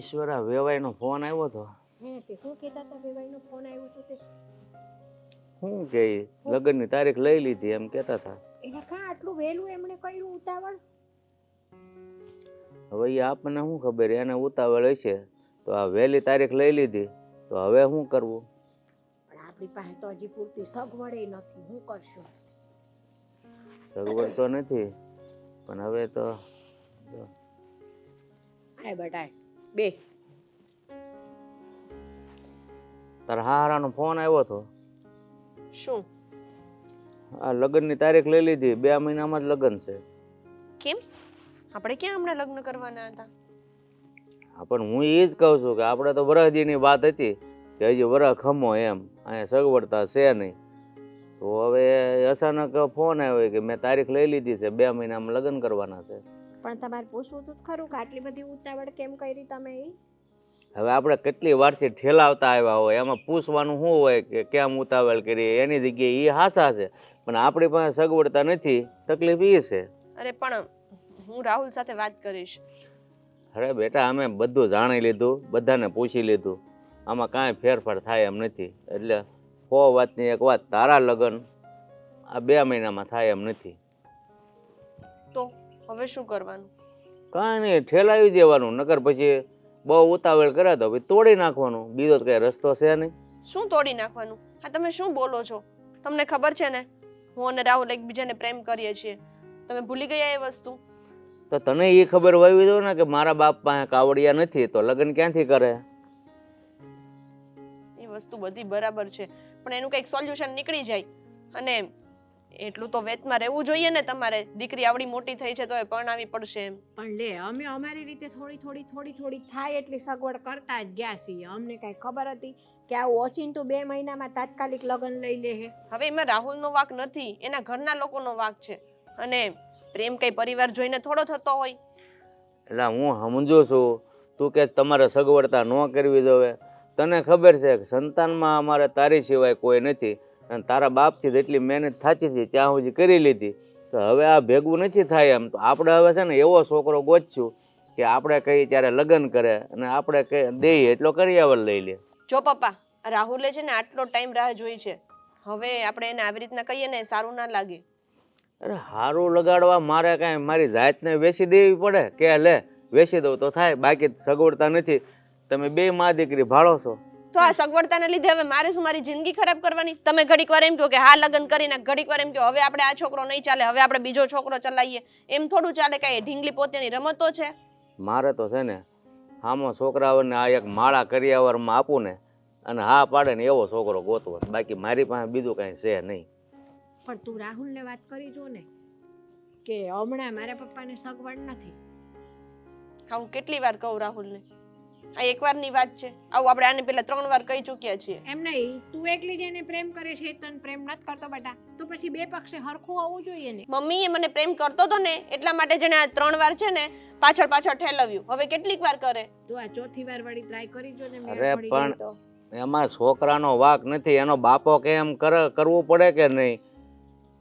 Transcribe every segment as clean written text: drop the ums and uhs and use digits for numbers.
Eshwara વેવાઈનો phone આવ્યો હતો. તે શું કહેતા હતા વેવાઈનો ફોન આવ્યો તો તે? શું કે લગ્નની તારીખ લઈ લીધી એમ કહેતા હતા. એના કાં આટલું વહેલું એમણે કર્યું ઉતાવળ? હવે એ આપણને શું ખબર, એને ઉતાવળ હશે તો આ વહેલી તારીખ લઈ લીધી તો હવે શું કરવું? પણ આપણી પાસે તો હજી પૂરતી સગવડે નથી, શું કરશું? સગવડ તો નથી પણ હવે તો આય બટાય બે તારા હારાનો ફોન આવ્યો હતો. શું? આ લગ્નની તારીખ લઈ લીધી, 2 મહિનામાં જ લગ્ન છે. કેમ? આપણે ક્યાં હમણાં લગ્ન કરવાના હતા? હા પણ હું એ જ કહું છું કે આપણે તો વરહદીની વાત હતી કે હજી વરહ ખમો એમ, અહીંયા સગવડતા છે નહીં. તો હવે અચાનક ફોન આવ્યો કે મેં તારીખ લઈ લીધી છે, 2 મહિનામાં લગ્ન કરવાના છે. પણ તમારે પૂછવું તો ખરું કે આટલી બધી ઉતાવળ કેમ કરી તમે? હવે આપણે કેટલી વારથી ઠેલાવતા આવ્યા હોય, એમાં પૂછવાનું શું હોય કે કેમ ઉતાવળ કરી? એની જગ્યાએ એ હાસા છે પણ આપણી પાસે સગવડતા નથી, તકલીફ એ છે. અરે પણ હું રાહુલ સાથે વાત કરીશ. અરે બેટા, અમે બધું જાણી લીધું, બધાને પૂછી લીધું, આમાં કાંઈ ફેરફાર થાય એમ નથી. એટલે 100 વાતની એક વાત, તારા લગ્ન આ 2 મહિનામાં થાય એમ નથી. તો હવે શું કરવાનું? કાંઈ નહીં, ઠેલાવી દેવાનું, નકર પછી બહુ ઉતાવળ કરે તો પછી તોડી નાખવાનું, બીજો તો કઈ રસ્તો છે નહીં. શું તોડી નાખવાનું? હા, તમે શું બોલો છો? તમને ખબર છે ને હું અને રાહુલ એકબીજાને પ્રેમ કરીએ છીએ. તમે ભૂલી ગયા એ વસ્તુ? તો તને એ ખબર હોવી જોઈએ ને કે મારા બાપ પાસે કાવડિયા નથી તો લગ્ન ક્યાંથી કરે? એ વસ્તુ બધી બરાબર છે પણ એનું કંઈક સોલ્યુશન નીકળી જાય. અને એટલું તો વેતમાં રહેવું જોઈએ ને તમારે. દીકરી આવડી મોટી થઈ છે તો એ પરણાવી પડશે એમ. પણ લે, અમે અમારી રીતે થોડી થાય એટલી સગવડ કરતા જ ગયા છીએ. અમને કઈ ખબર હતી કે આ ઓચિંતું 2 મહિનામાં તાત્કાલિક લગ્ન લઈ લે હે? હવે એમાં રાહુલનો વાંક નથી, એના ઘરના લોકોનો વાંક છે. અને પ્રેમ કઈ પરિવાર જોઈને થોડો થતો હોય. એટલે હું સમજુ છું તું કે તમારે સગવડતા ન કરવી દો. તને ખબર છે કે સંતાનમાં અમારે તારી સિવાય કોઈ નથી અને તારા બાપથી જેટલી મહેનત થતી હતી ત્યાં સુધી કરી લીધી. તો હવે આ ભેગું નથી થાય એમ. તો આપણે હવે છે ને એવો છોકરો ગોતશું કે આપણે કહીએ ત્યારે લગ્ન કરે અને આપણે કઈ દઈએ એટલો કરિયાવર લઈ લે. જો પપ્પા, રાહુલે છે ને આટલો ટાઈમ રાહ જોઈ છે. હવે આપણે એને આવી રીતના કહીએ ને સારું ના લાગે. અરે હારું લગાડવા મારે કાંઈ મારી જાતને વેચી દેવી પડે કે લે વેચી દઉં તો થાય? બાકી સગવડતા નથી, તમે 2 મા દીકરી ભાળો છો. તો આ સગવડતાને લીધે હવે મારે શું મારી જિંદગી ખરાબ કરવાની? તમે ઘડીક વાર એમ કહો કે હા લગ્ન કરીને, ઘડીક વાર એમ કહો હવે આપણે આ છોકરો નહીં ચાલે, હવે આપણે બીજો છોકરો ચલાવીએ. એમ થોડું ચાલે? કાંઈ ઢીંગલી પોતાની રમતો છે? મારે તો છે ને આમાં છોકરાઓને આ એક માળા કરિયાવરમાં આપું ને અને હા પાડે ને એવો છોકરો ગોતવો. બાકી મારી પાસે બીજું કાંઈ છે નહીં. પણ તું રાહુલને વાત કરી જો ને કે હમણાં મારા પપ્પાને સગવડ નથી. હા, હું કેટલી વાર કહું રાહુલને? આ એકવારની વાત છે? આવું આપણે આને પહેલા 3 વાર કહી ચૂક્યા છીએ. એમ નહીં, તું એકલી જ એને પ્રેમ કરે છે, તને પ્રેમ નથી કરતો બેટા, તો પછી 2 પક્ષે હરખું હોવું જોઈએ ને. મમ્મી એ મને પ્રેમ કરતો હતો ને એટલા માટે જેને આ 3 વાર છે ને પાછળ ઠેલવ્યું. હવે કેટલીક વાર કરે? તું આ 4થી વાર વાળી ટ્રાય કરી જો ને. અરે પણ એમાં છોકરાનો વાક નથી, એનો બાપો કેમ કરવું પડે કે નહીં?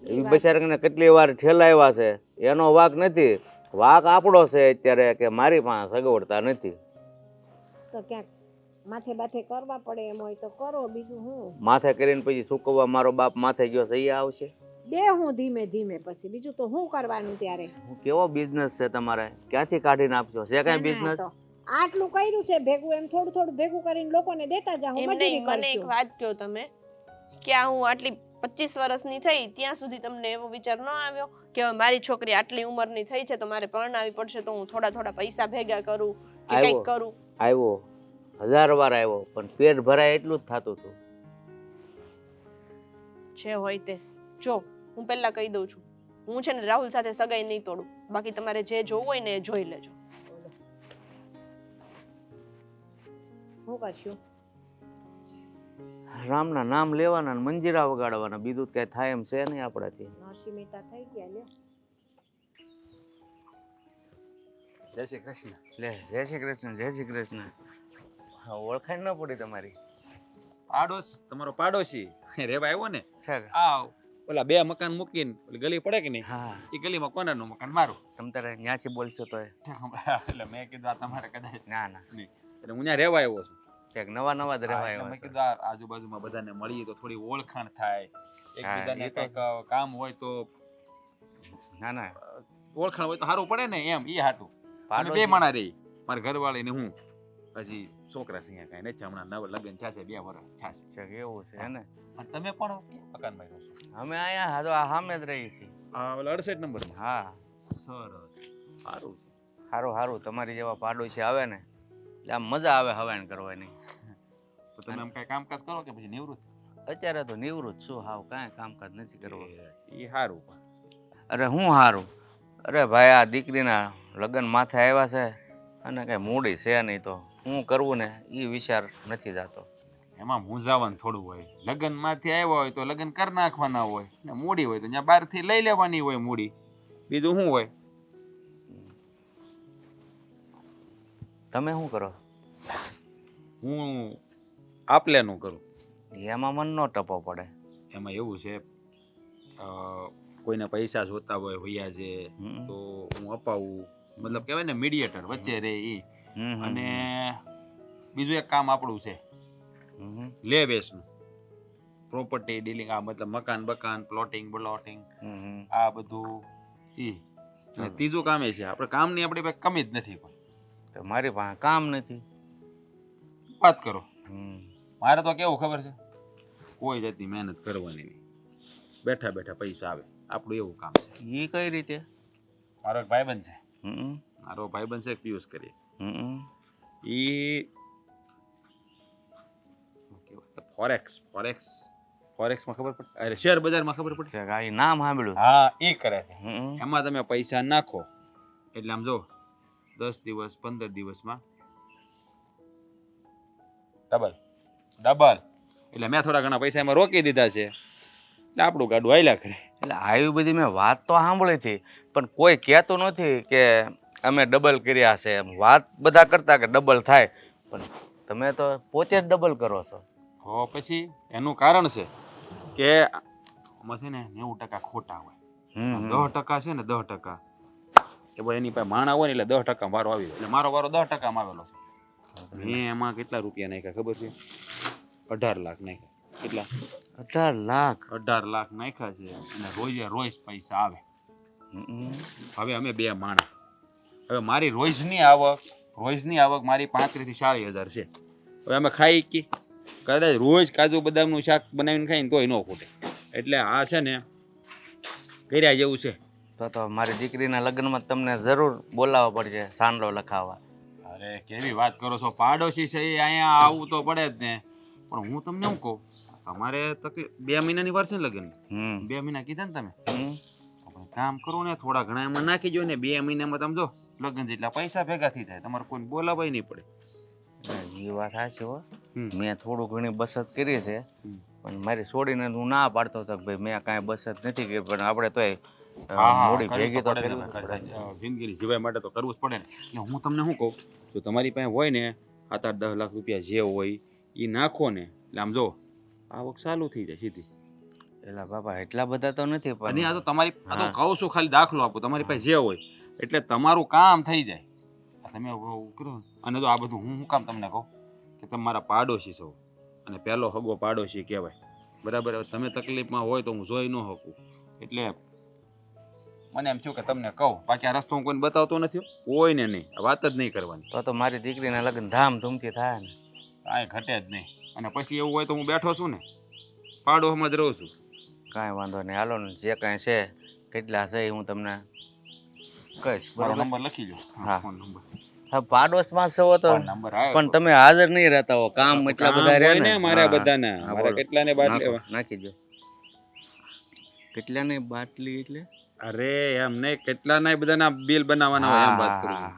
એ બિચારાને કેટલી વાર ઠેલાવ્યા છે, એનો વાક નથી. વાક આપણો છે અત્યારે કે મારી પાસે સગવડતા નથી. તો ક્યાંક માથે બાથે કરવા પડે એમ હોય તો કરો, બીજું હું. માથે કરીને પછી સુકવવા મારો બાપ માથે ગયો છે એ આવશે? બે હું ધીમે ધીમે, પછી બીજું તો શું કરવાનું ત્યારે? કેવો બિઝનેસ છે તમારે? ક્યાંથી કાઢીને આપશો? છે કઈ બિઝનેસ? આટલું કર્યું છે ભેગું, એમ થોડું ભેગું કરીને લોકોને દેતા જાઓ. એમ નહીં, મને એક વાત કહો તમે, ક્યાં હું આટલી 25 વર્ષની થઈ ત્યાં સુધી તમને એવો વિચાર ન આવ્યો કે હવે મારી છોકરી આટલી ઉંમરની થઈ છે તો મારે પરણાવી પડશે, તો હું થોડા પૈસા ભેગા કરું કે કંઈક કરું? આવ્યો, 1000 વાર આવ્યો, પણ પેટ ભરાય એટલું જ થતું હતું. જે હોય તે. જો હું પહેલા કહી દઉં છું, હું છે ને રાહુલ સાથે સગાઈ નહીં તોડું. બાકી તમારે જે જોવું હોય ને એ જોઈ લેજો. શું કરશું? રામના નામ લેવાના, મંજીરા વગાડવાના, બીજું કઈ થાય એમ છે નહીં આપણાથી. નરસિંહ મહેતા થઈ ગયા લે. જય શ્રી કૃષ્ણ. લે જય શ્રી કૃષ્ણ, જય શ્રી કૃષ્ણ. હા, ઓળખાણ ન પડી તમારી. તમારો પાડોશી રેવા આવ્યો ને, છે આ ઓલા 2 મકાન મૂકીને ઓલી ગલી પડે કે નહીં, હા, એ ગલીમાં કોનાનું મકાન મારું. તમ તારે ન્યાથી બોલશો તો એટલે મેં કીધું આ તમારે કદાચ ના ના નહીં. એટલે હું ત્યાં રહેવા આવ્યો છું. ક્યાંક નવા નવા જ રહેવાય એટલે મેં એવા છે. કીધું આજુબાજુમાં બધાને મળીએ તો થોડી ઓળખાણ થાય, એકબીજાને એ તો કંઈક કામ હોય તો ના ના ઓળખાણ હોય તો સારું પડે ને એમ, એ હાટું. અમે પાડોશી- બે માણા રહી, મારા ઘરવાળી ને હું. હજી છોકરા છે અહીંયા કાંઈ નથી, હમણાં નવ લગ્ન થયા છે, 2 વર્ષ થયા છે. છે કે એવું છે હે ને. અને તમે પણ મકાનમાં રહો છો? અમે અહીંયા હા તો આ સામે જ રહી છીએ. હા, ઓલા 68 નંબરમાં. હા સરસ, સારું. સારું સારું તમારી જેવા પાડોશી આવે ને એટલે આમ મજા આવે હવાન કરવાની. તો તમે આમ કાંઈ કામકાજ કરો કે પછી નિવૃત્ત? અત્યારે તો નિવૃત્ત છું, હાવ કાંઈ કામકાજ નથી કરવું. એ સારું. અરે હું સારું, અરે ભાઈ આ દીકરીના લગ્ન માથે આવ્યા છે અને કઈ મૂડી છે નહીં, તો હું કરવું ને એ વિચાર નથી જાતો. એમાં મૂંઝાવાનું થોડું હોય. લગ્નમાંથી આવ્યા હોય તો લગ્ન કરી નાખવાના હોય, ને મૂડી હોય તો ત્યાં બહારથી લઈ લેવાની હોય મૂડી. બીજું શું હોય? તમે શું કરો? હું આપલેનું કરું. એમાં મન નો ટપો પડે. એમાં એવું છે, કોઈને પૈસા જોતા હોય વૈયા છે હમ. તો હું અપાવું, મતલબ કહેવાય ને મીડિયેટર વચ્ચે રહે એ. હમ, અને બીજું એક કામ આપણું છે હમ, લે વેચનું, પ્રોપર્ટી ડીલિંગ, આ મતલબ મકાન બકાન પ્લોટિંગ બ્લોટિંગ હમ. આ બધું ઈ. અને ત્રીજું કામ એ છે, આપણે કામની આપણી પાસે કમી જ નથી કોઈ. તો મારી પાસે કામ નથી. વાત કરો. હમ. મારે તો કેવું ખબર છે, કોઈ જાતની મહેનત કરવાની નહીં, બેઠા બેઠા પૈસા આવે, આપણું એવું કામ છે. ઈ કઈ રીતે? મારો એક ભાઈબંધ છે, હમ, પિયુષ કરીએ. હમ. ઈ ફોરેક્સમાં ખબર પડે, અરે શેર બજારમાં ખબર પડે. છે કે આ ઈ નામ સાંભળ્યું. હા, એ કરે છે. હમ. એમાં તમે પૈસા નાખો એટલે આમ જો 10 દિવસ 15 દિવસમાં ડબલ. એટલે મેં થોડા ઘણા પૈસા એમાં રોકી દીધા છે, એટલે આપણું ગાડું હાલ્યા કરે. એટલે આવી બધી મેં વાત તો સાંભળી હતી, પણ કોઈ કહેતું નથી કે અમે ડબલ કર્યા છે. એમ વાત બધા કરતા કે ડબલ થાય, પણ તમે તો પોતે જ ડબલ કરો છો. હો, પછી એનું કારણ છે કે આમાં છે ને 90% ખોટા હોય, હમ, 10% છે ને 10% કે ભાઈ એની પાસે માણા હોય ને એટલે 10% વારો આવી જાય. એટલે મારો વારો 10% માં આવેલો છે. મેં એમાં કેટલા રૂપિયા નાખ્યા ખબર છે? 18 લાખ નાખ્યા. કેટલા? 18 લાખ. 18 લાખ નાખ્યા છે, અને રોજે રોજ પૈસા આવે. હમ. હવે અમે 2 માણા, હવે મારી રોજની આવક મારી 35 થી 40 હજાર છે. હવે અમે ખાઈ કી કદાચ રોજ કાજુ બદામનું શાક બનાવીને ખાઈને તોય ન ખૂટે. એટલે આ છે ને કર્યા જેવું છે. તો મારી દીકરીના લગ્નમાં તમને જરૂર બોલાવવા પડશે સાંડલો લખાવવા. અરે કેવી વાત કરો છો, પાડોશી છે એ અહીંયા આવવું તો પડે જ ને. પણ હું તમને શું કહું, તમારે તકલીફ 2 મહિનાની વાર છે ને લગ્ન. હમ. 2 મહિના કીધા ને તમે, હમ. આપણે કામ કરો ને થોડા ઘણા એમાં નાખી જો ને, 2 મહિનામાં તમે જો લગ્ન જેટલા પૈસા ભેગા થઈ જાય, તમારે કોઈને બોલાવાય નહીં પડે. એ વાત સાચી હો. હમ. મેં થોડું ઘણી બચત કરી છે, હમ. પણ મારી છોડીને હું ના પાડતો હતો કે ભાઈ મેં કાંઈ બચત નથી કરી, પણ આપણે તોય હા, મૂડી કરવું ભેગી તો તો પડે કરવી ને, જ પડે. જિંદગીની જીવાય માટે તો કરવું જ પડે ને. એટલે હું તમને શું કહું, જો તમારી પાસે હોય ને 7-8-10 લાખ રૂપિયા જે હોય એ નાખો ને, એટલે આમ જો આવક ચાલુ થઈ જાય સીધી. એલા બાપા એટલા બધા તો નથી, અને પણ આ તો તમારી આ તો હા. કહું છું, ખાલી દાખલો આપો, તમારી પાસે જે હોય એટલે તમારું કામ થઈ જાય. આ તમે કરો. અને જો આ બધું હું શું કામ તમને કહું કે તમે મારા પાડોશી છો, અને પહેલો હગો પાડોશી કહેવાય, બરાબર? હવે તમે તકલીફમાં હોય તો હું જોઈ ન શકું, એટલે મને એમ થયું કે તમને કહું. બાકી આ રસ્તો હું કોઈને બતાવતો નથી, કોઈને નહીં, વાત જ નહીં કરવાની. તો મારી દીકરીના લગ્ન ધામધૂમથી થાય ને. કાંઈ ઘટે જ નહીં. અને પછી એવું હોય તો હું બેઠો છું ને, પાડોશમાં જ રહું છું. કાંઈ વાંધો નહીં, હાલો ને જે કાંઈ છે કેટલા છે એ હું તમને કહીશ, મારો બરાબર? નંબર લખી લો. હા. Phone number. હા, પાડોશમાં છો તો નંબર આવ્યો. પણ તમે હાજર નહીં રહેતા હો, કામ એટલા બધા રહે ને મારા હા, બધાના, હા, મારા બોલો. કેટલાને બાદ નાખો, લેવા. નાખી દો. કેટલાની બાટલી એટલે? અરે એમ નહીં, કેટલાના બધાના બિલ બનાવવાના હોય એમ વાત કરું છું.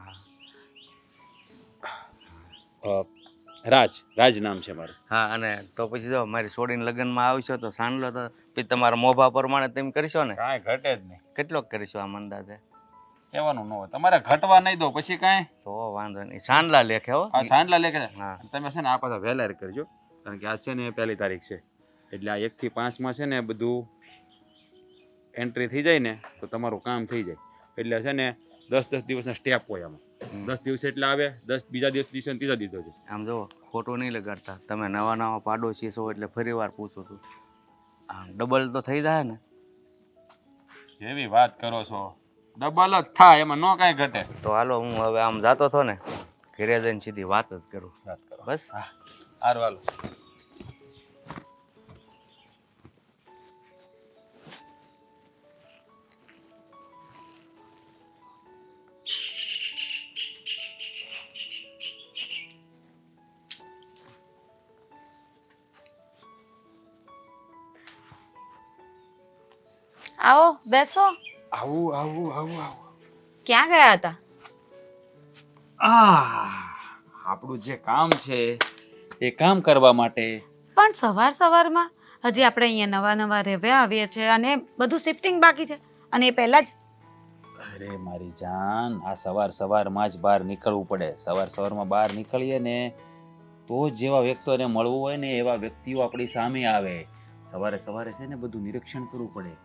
રાજ નામ છે મારું. હા, અને તો પછી જો મારી છોડીને લગ્નમાં આવશો તો સાંડલો તો પછી તમારા મોભા પ્રમાણે તેમ કરશો ને? કાંઈ ઘટે જ નહીં. કેટલોક કરીશું આમ અંદાજે? કહેવાનું ન હોય, તમારે ઘટવા નહીં દો પછી કાંઈ. તો વાંધો નહીં, સાંડલા લેખે હો. આ ચાંદલા લેખે છે. હા. તમે છે ને આ પાછા વહેલા કરજો, કારણ કે આજ છે ને 1 તારીખ છે, એટલે આ 1 થી 5 માં છે ને બધું એન્ટ્રી થઈ જાય ને તો તમારું કામ થઈ જાય. એટલે છે ને 10-10 દિવસના સ્ટેપ હોય આમાં. 10 દિવસે એટલે આવે, 10 બીજા દિવસ દિવસે ને ત્રીજા દિવસે છે. આમ જો ખોટું નહીં લગાડતા, તમે નવા નવા પાડોશી છો એટલે ફરી વાર પૂછું છું. આમ ડબલ તો થઈ જાય ને? એવી વાત કરો છો, ડબલ જ થાય, એમાં નો કાંઈ ઘટે. તો હાલો, હું હવે આમ જાતો હતો ને, ઘરે જઈને સીધી વાત જ કરું. વાત કરો. બસ. હા, સારું હાલો. આવો બેસો. આવું આવું આવું આવું. ક્યાં ગયા હતા? આપણું જે કામ છે એ કામ કરવા માટે. પણ સવારમાં હજી આપણે અહીંયા નવા નવા રહેવા આવીએ છીએ અને બધું શિફ્ટિંગ બાકી છે અને એ પહેલા જ. અરે મારી જાન, આ સવારમાં જ બહાર નીકળવું પડે. સવારમાં બહાર નીકળીએ ને તો જેવા વ્યક્તિઓને મળવું હોય ને એવા વ્યક્તિઓ આપણી સામે આવે. સવારે છે ને બધું નિરીક્ષણ કરવું પડે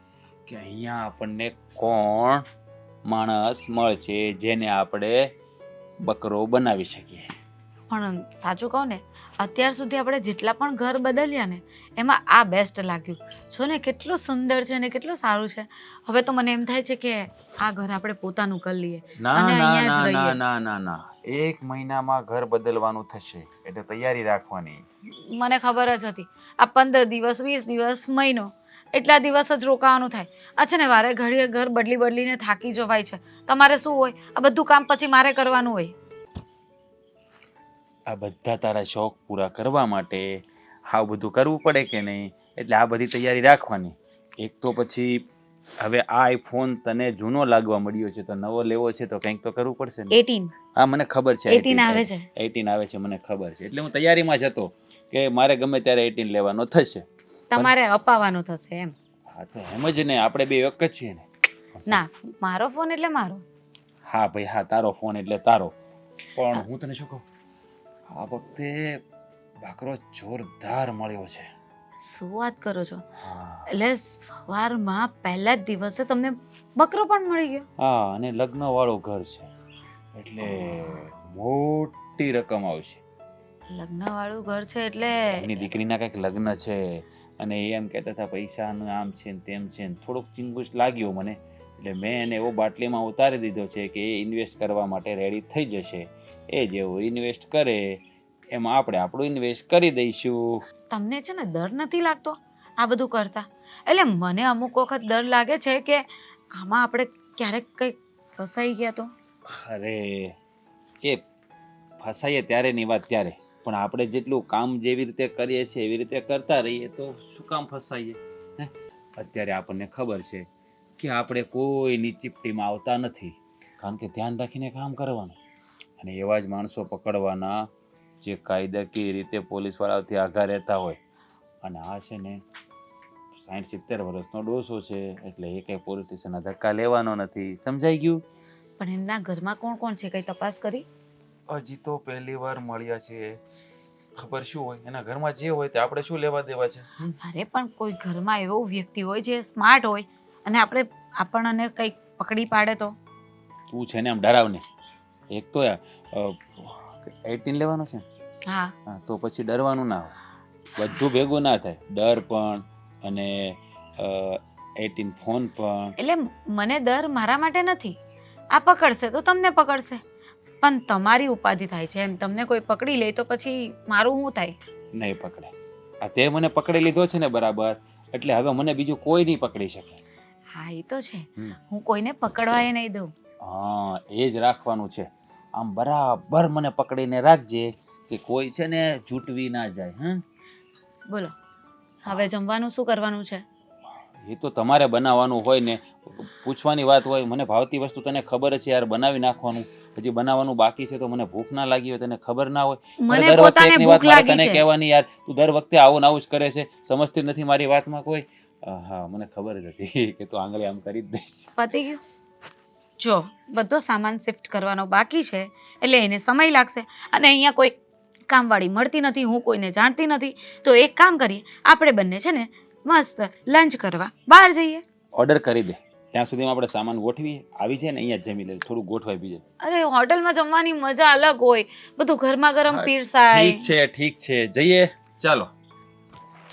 કે અહીંયા આપણને કોણ માણસ મળશે જેને આપણે બકરો બનાવી શકીએ. પણ સાચું કહું ને, અત્યાર સુધી આપણે જેટલા પણ ઘર બદલ્યા ને એમાં આ બેસ્ટ લાગ્યું. છો ને કેટલું સુંદર છે ને કેટલું સારું છે. હવે તો મને એમ થાય છે કે આ ઘર આપણે પોતાનું કરી લઈએ અને અહીંયા જ રહીએ. ના 1 મહિનામાં ઘર બદલવાનું થશે એટલે તૈયારી રાખવાની. મને ખબર જ હતી આ 15 દિવસ 20 દિવસ મહિનો એટલા દિવસ જ રોકાવાનું થાય. અચ્છા ને વારે ઘડીએ ઘર બદલીને થાકી જવાય છે. તમારે શું હોય, આ બધું કામ પછી મારે કરવાનું હોય. આ બધા તારા શોખ પૂરા કરવા માટે આ બધું કરવું પડે કે નહીં, એટલે આ બધી તૈયારી રાખવાની. એક તો પછી હવે આ આઈફોન તને જૂનો લાગવા મળ્યો છે તો નવો લેવો છે તો કંઈક તો કરવું પડશે ને. 18 હા મને ખબર છે 18 આવે છે. 18 આવે છે મને ખબર છે, એટલે હું તૈયારીમાં જ હતો કે મારે ગમે ત્યારે 18 લેવાનો થશે. તમારે અપાવવાનું થશે એમ? હા તો એમ જ ને, આપણે બે એક જ છીએ ને. ના, મારો ફોન એટલે મારો. હા ભાઈ હા, તારો ફોન એટલે તારો. પણ હું તને શું કહું, આ વખતે બકરો જોરદાર મળ્યો છે. શું વાત કરો છો? હા એટલે સવારમાં પહેલા જ દિવસે તમને બકરો પણ મળી ગયો? હા, અને લગ્ન વાળું ઘર છે એટલે મોટી રકમ આવશે. લગ્ન વાળું ઘર છે એટલે એની દીકરીના કંઈક લગ્ન છે અને એ એમ કહેતા હતા પૈસાનું આમ છે ને તેમ છે ને, થોડુંક ચિંગુસ લાગ્યો મને, એટલે મેં એને એવો બાટલીમાં ઉતારી દીધો છે કે એ ઇન્વેસ્ટ કરવા માટે રેડી થઈ જશે. એ જેવું ઇન્વેસ્ટ કરે એમાં આપણે આપણું ઇન્વેસ્ટ કરી દઈશું. તમને છે ને ડર નથી લાગતો આ બધું કરતા? એટલે મને અમુક વખત ડર લાગે છે કે આમાં આપણે ક્યારેક કંઈક ફસાઈ ગયા તો. અરે એ ફસાઈએ ત્યારેની વાત ત્યારે, પણ આપણે જેટલું કામ જેવી રીતે કરીએ છીએ એવી રીતે કરતા રહીએ તો શું કામ ફસાઈએ હે? અત્યારે આપણને ખબર છે કે આપણે કોઈની ચીપટીમાં આવતા નથી, કારણ કે ધ્યાન રાખીને કામ કરવાનું અને એવા જ માણસો પકડવાના જે કાયદાકીય રીતે પોલીસવાળાથી આઘા રહેતા હોય. અને આ છે ને 60-70 વર્ષનો ડોસો છે એટલે એ કંઈ પોલીસ સ્ટેશનના ધક્કા લેવાનો નથી. સમજાઈ ગયું? પણ એમના ઘરમાં કોણ કોણ છે, કઈ તપાસ કરી? હજી તો પહેલી વાર મળ્યા છે, ખબર શું હોય એના ઘરમાં જે હોય તે આપણે શું લેવા દેવા છે. અરે પણ કોઈ ઘરમાં એવો વ્યક્તિ હોય જે સ્માર્ટ હોય અને આપણને કંઈક પકડી પાડે તો? તું છે ને આમ ડરાવને. એક તો 18 લેવાનો છે હા હા, તો પછી ડરવાનું ના હોય, બધું ભેગું ના થાય, ડર પણ અને 18 ફોન પણ. એટલે મને ડર મારા માટે નથી. આ પકડશે તો તમને પકડશે, પણ તમારી ઉપાધિ થાય છે એમ. તમને કોઈ પકડી લે તો પછી મારું શું થાય? નહીં પકડે. આ તે મને પકડી લીધો છે ને બરાબર, એટલે હવે મને બીજું કોઈ નહીં પકડી શકે. હા એ તો છે, હું કોઈને પકડવાય નહીં દઉં. હા એ જ રાખવાનું છે. આમ બરાબર મને પકડીને રાખજે કે કોઈ છે ને જૂટવી ના જાય. બોલો હવે જમવાનું શું કરવાનું છે? એ તો તમારે બનાવવાનું હોય ને, પૂછવાની વાત હોય. મને ભાવતી વસ્તુ તને ખબર છે યાર, બનાવી નાખવાનું. હજી બનાવવાનું બાકી છે તો મને ભૂખ ના લાગી હોય તને ખબર ના હોય? મને દર વખતે પોતાને એકની ભૂખ વાત મારે લાગી તને છે. કહેવાની યાર, તું દર વખતે આવું ને આવું જ કરે છે, સમજતી નથી મારી વાતમાં કોઈ. હા મને ખબર જ હતી કે તું આંગળી આમ કરી જ દઈશ. પતી ગયું? જો બધો સામાન શિફ્ટ કરવાનો બાકી છે એટલે એને સમય લાગશે અને અહીંયા કોઈ કામવાળી મળતી નથી, હું કોઈને જાણતી નથી. તો એક કામ કરીએ, આપણે બંને છે ને મસ્ત લંચ કરવા બહાર જઈએ. ઓર્ડર કરી દે. ત્યાં સુધીમાં આપણે સામાન ગોઠવીએ, આવી જાય ને અહીંયા જ જમી લઈએ, થોડું ગોઠવાઈ બીજે. અરે હોટલમાં જમવાની મજા અલગ હોય, બધું ગરમા ગરમ પીરસાય. ઠીક છે જઈએ, ચાલો.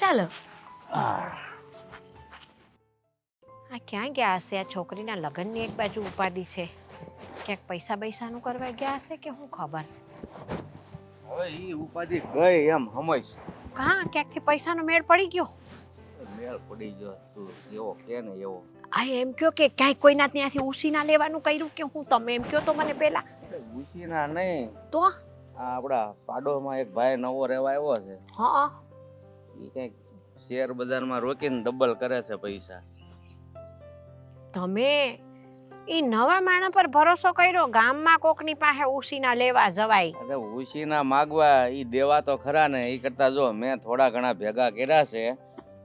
ચાલો. આ ક્યાં ગયા હશે? આ છોકરીના લગ્નની એક બાજુ ઉપાધિ છે, ક્યાંક પૈસા બૈસાનું કરવા ગયા હશે કે હું ખબર. હવે ઈ ઉપાધિ ગઈ એમ સમજ. કાં ક્યાંકથી પૈસાનો મેળ પડી ગયો? મેળ પડી ગયો, તું એવો કે ને એવો. આ એમ કયો કે ક્યાંય કોઈના ત્યાંથી ઉસીના લેવાનું કર્યું કે હું? તમે એમ કયો તો મને પેલા. ઉછીના નહીં, તો આ આપણા પાડોમાં એક ભાઈ નવો રહેવા આવ્યો છે, હા, એ કંઈક શેર બજારમાં રોકીને ડબલ કરે છે પૈસા. તમે ઈ નવા માણસ પર ભરોસો કર્યો? ગામમાં કોકની પાસે ઉસીના લેવા જવાય? અરે ઉછીના માગવા ઈ દેવા તો ખરા ને, ઈ કરતા જો મેં થોડા ઘણા ભેગા કર્યા છે,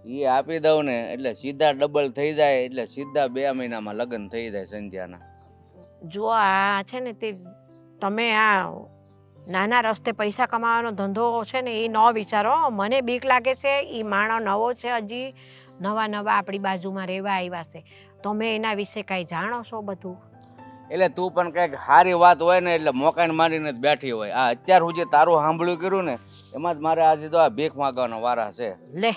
ઈ આપી દઉં ને એટલે સીધા ડબલ થઈ જાય, એટલે સીધા 2 મહિનામાં લગ્ન થઈ જાય સંધ્યાના. જો આ છે ને તે તમે આ નાના રસ્તે પૈસા કમાવાનો ધંધો છે ને એ ન વિચારો. મને બીક લાગે છે, એ માણસ નવો છે, હજી નવા આપણી બાજુમાં રહેવા આવ્યા છે. તમે એના વિશે કાંઈ જાણો છો બધું? એટલે તું પણ કંઈક સારી વાત હોય ને એટલે મોકાઈને મારીને જ બેઠી હોય. આ અત્યાર સુધી તારું સાંભળ્યું કર્યું ને એમાં જ મારે આજે તો આ ભીખ માગવાનો વારા છે. લે,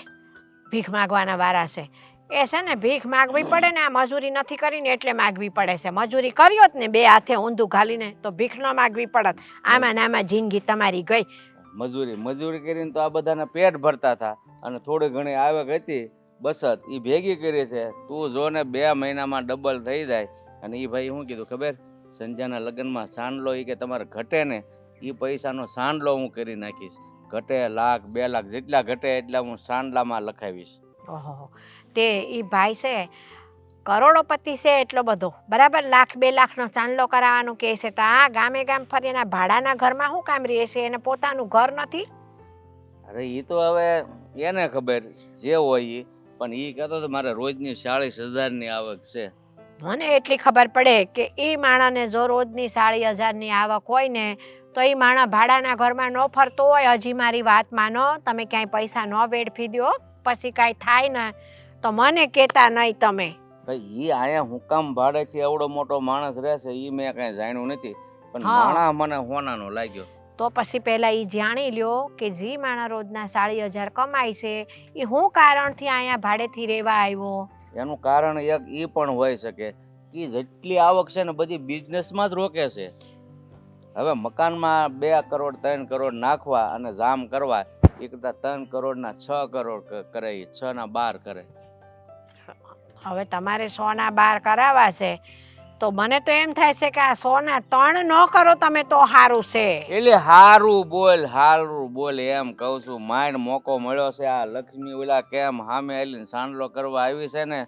ભીખ માગવાના વારા છે? એ છે ને ભીખ માગવી પડે ને, આ મજૂરી નથી કરીને એટલે માગવી પડે છે. મજૂરી કર્યો જ ને 2 હાથે ઊંધું ઘાલીને તો ભીખ ન માગવી પડત. આમાં ને આમાં જિંદગી તમારી ગઈ. મજૂરી કરીને તો આ બધાના પેટ ભરતા હતા અને થોડી ઘણી આવક હતી બસત એ ભેગી કરી છે. તું જો ને 2 મહિનામાં ડબલ થઈ જાય. અને એ ભાઈ શું કીધું ખબર? સંજ્યાના લગ્નમાં સાંડલો એ કે તમારે ઘટે ને એ પૈસાનો સાંડલો હું કરી નાખીશ. ઘટે 1 લાખ 2 લાખ જેટલા ઘટે એટલા હું સાંડલામાં લખાવીશ. ઓહો, તે ઈ ભાઈ છે કરોડોપતિ છે એટલો બધો, બરાબર? 1 લાખ 2 લાખનો ચાંદલો કરાવવાનું કહે છે તો આ ગામે ગામ ફરી એના ભાડાના ઘરમાં શું કામ રહે છે? એને પોતાનું ઘર નથી? અરે એ તો હવે એને ખબર જે હોય એ, પણ એ કહેતો તો મારે રોજની 40,000ની આવક છે. મને એટલી ખબર પડે કે એ માણસને જો રોજની 40,000ની આવક હોય ને તો એ માણસ ભાડાના ઘરમાં ન ફરતો હોય. હજી મારી વાત માનો, તમે ક્યાંય પૈસા ન વેડફી દો, પછી કાંઈ થાય ને તો મને કહેતા નહીં તમે. ભાઈ એ અહીંયા હું કામ ભાડે છે એવડો મોટો માણસ રહેશે એ મેં કાંઈ જાણ્યું નથી, પણ હા. માણસ મને હોનાનો લાગ્યો. તો પછી પહેલા એ જાણી લ્યો કે જે માણસ રોજના 40,000 કમાય છે એ શું કારણથી અહીંયા ભાડેથી રહેવા આવ્યો. એનું કારણ એક એ પણ હોઈ શકે કે જેટલી આવક છે ને બધી બિઝનેસમાં જ રોકે છે. હવે મકાનમાં 2 કરોડ 3 કરોડ નાખવા અને જામ કરવા એ કરતા 3 કરોડના 6 કરોડ કરે, 6 ના 12 કરે. હવે તમારે 100 ના 12 કરાવવા છે તો મને તો એમ થાય છે કે આ 100 ના 3 ન કરો તમે તો સારું છે. એટલે હારું બોલ એમ કહું છું. માઇન્ડ મોકો મળ્યો છે. આ લક્ષ્મી ઓલા કેમ સામે આવીને સાંડલો કરવા આવી છે ને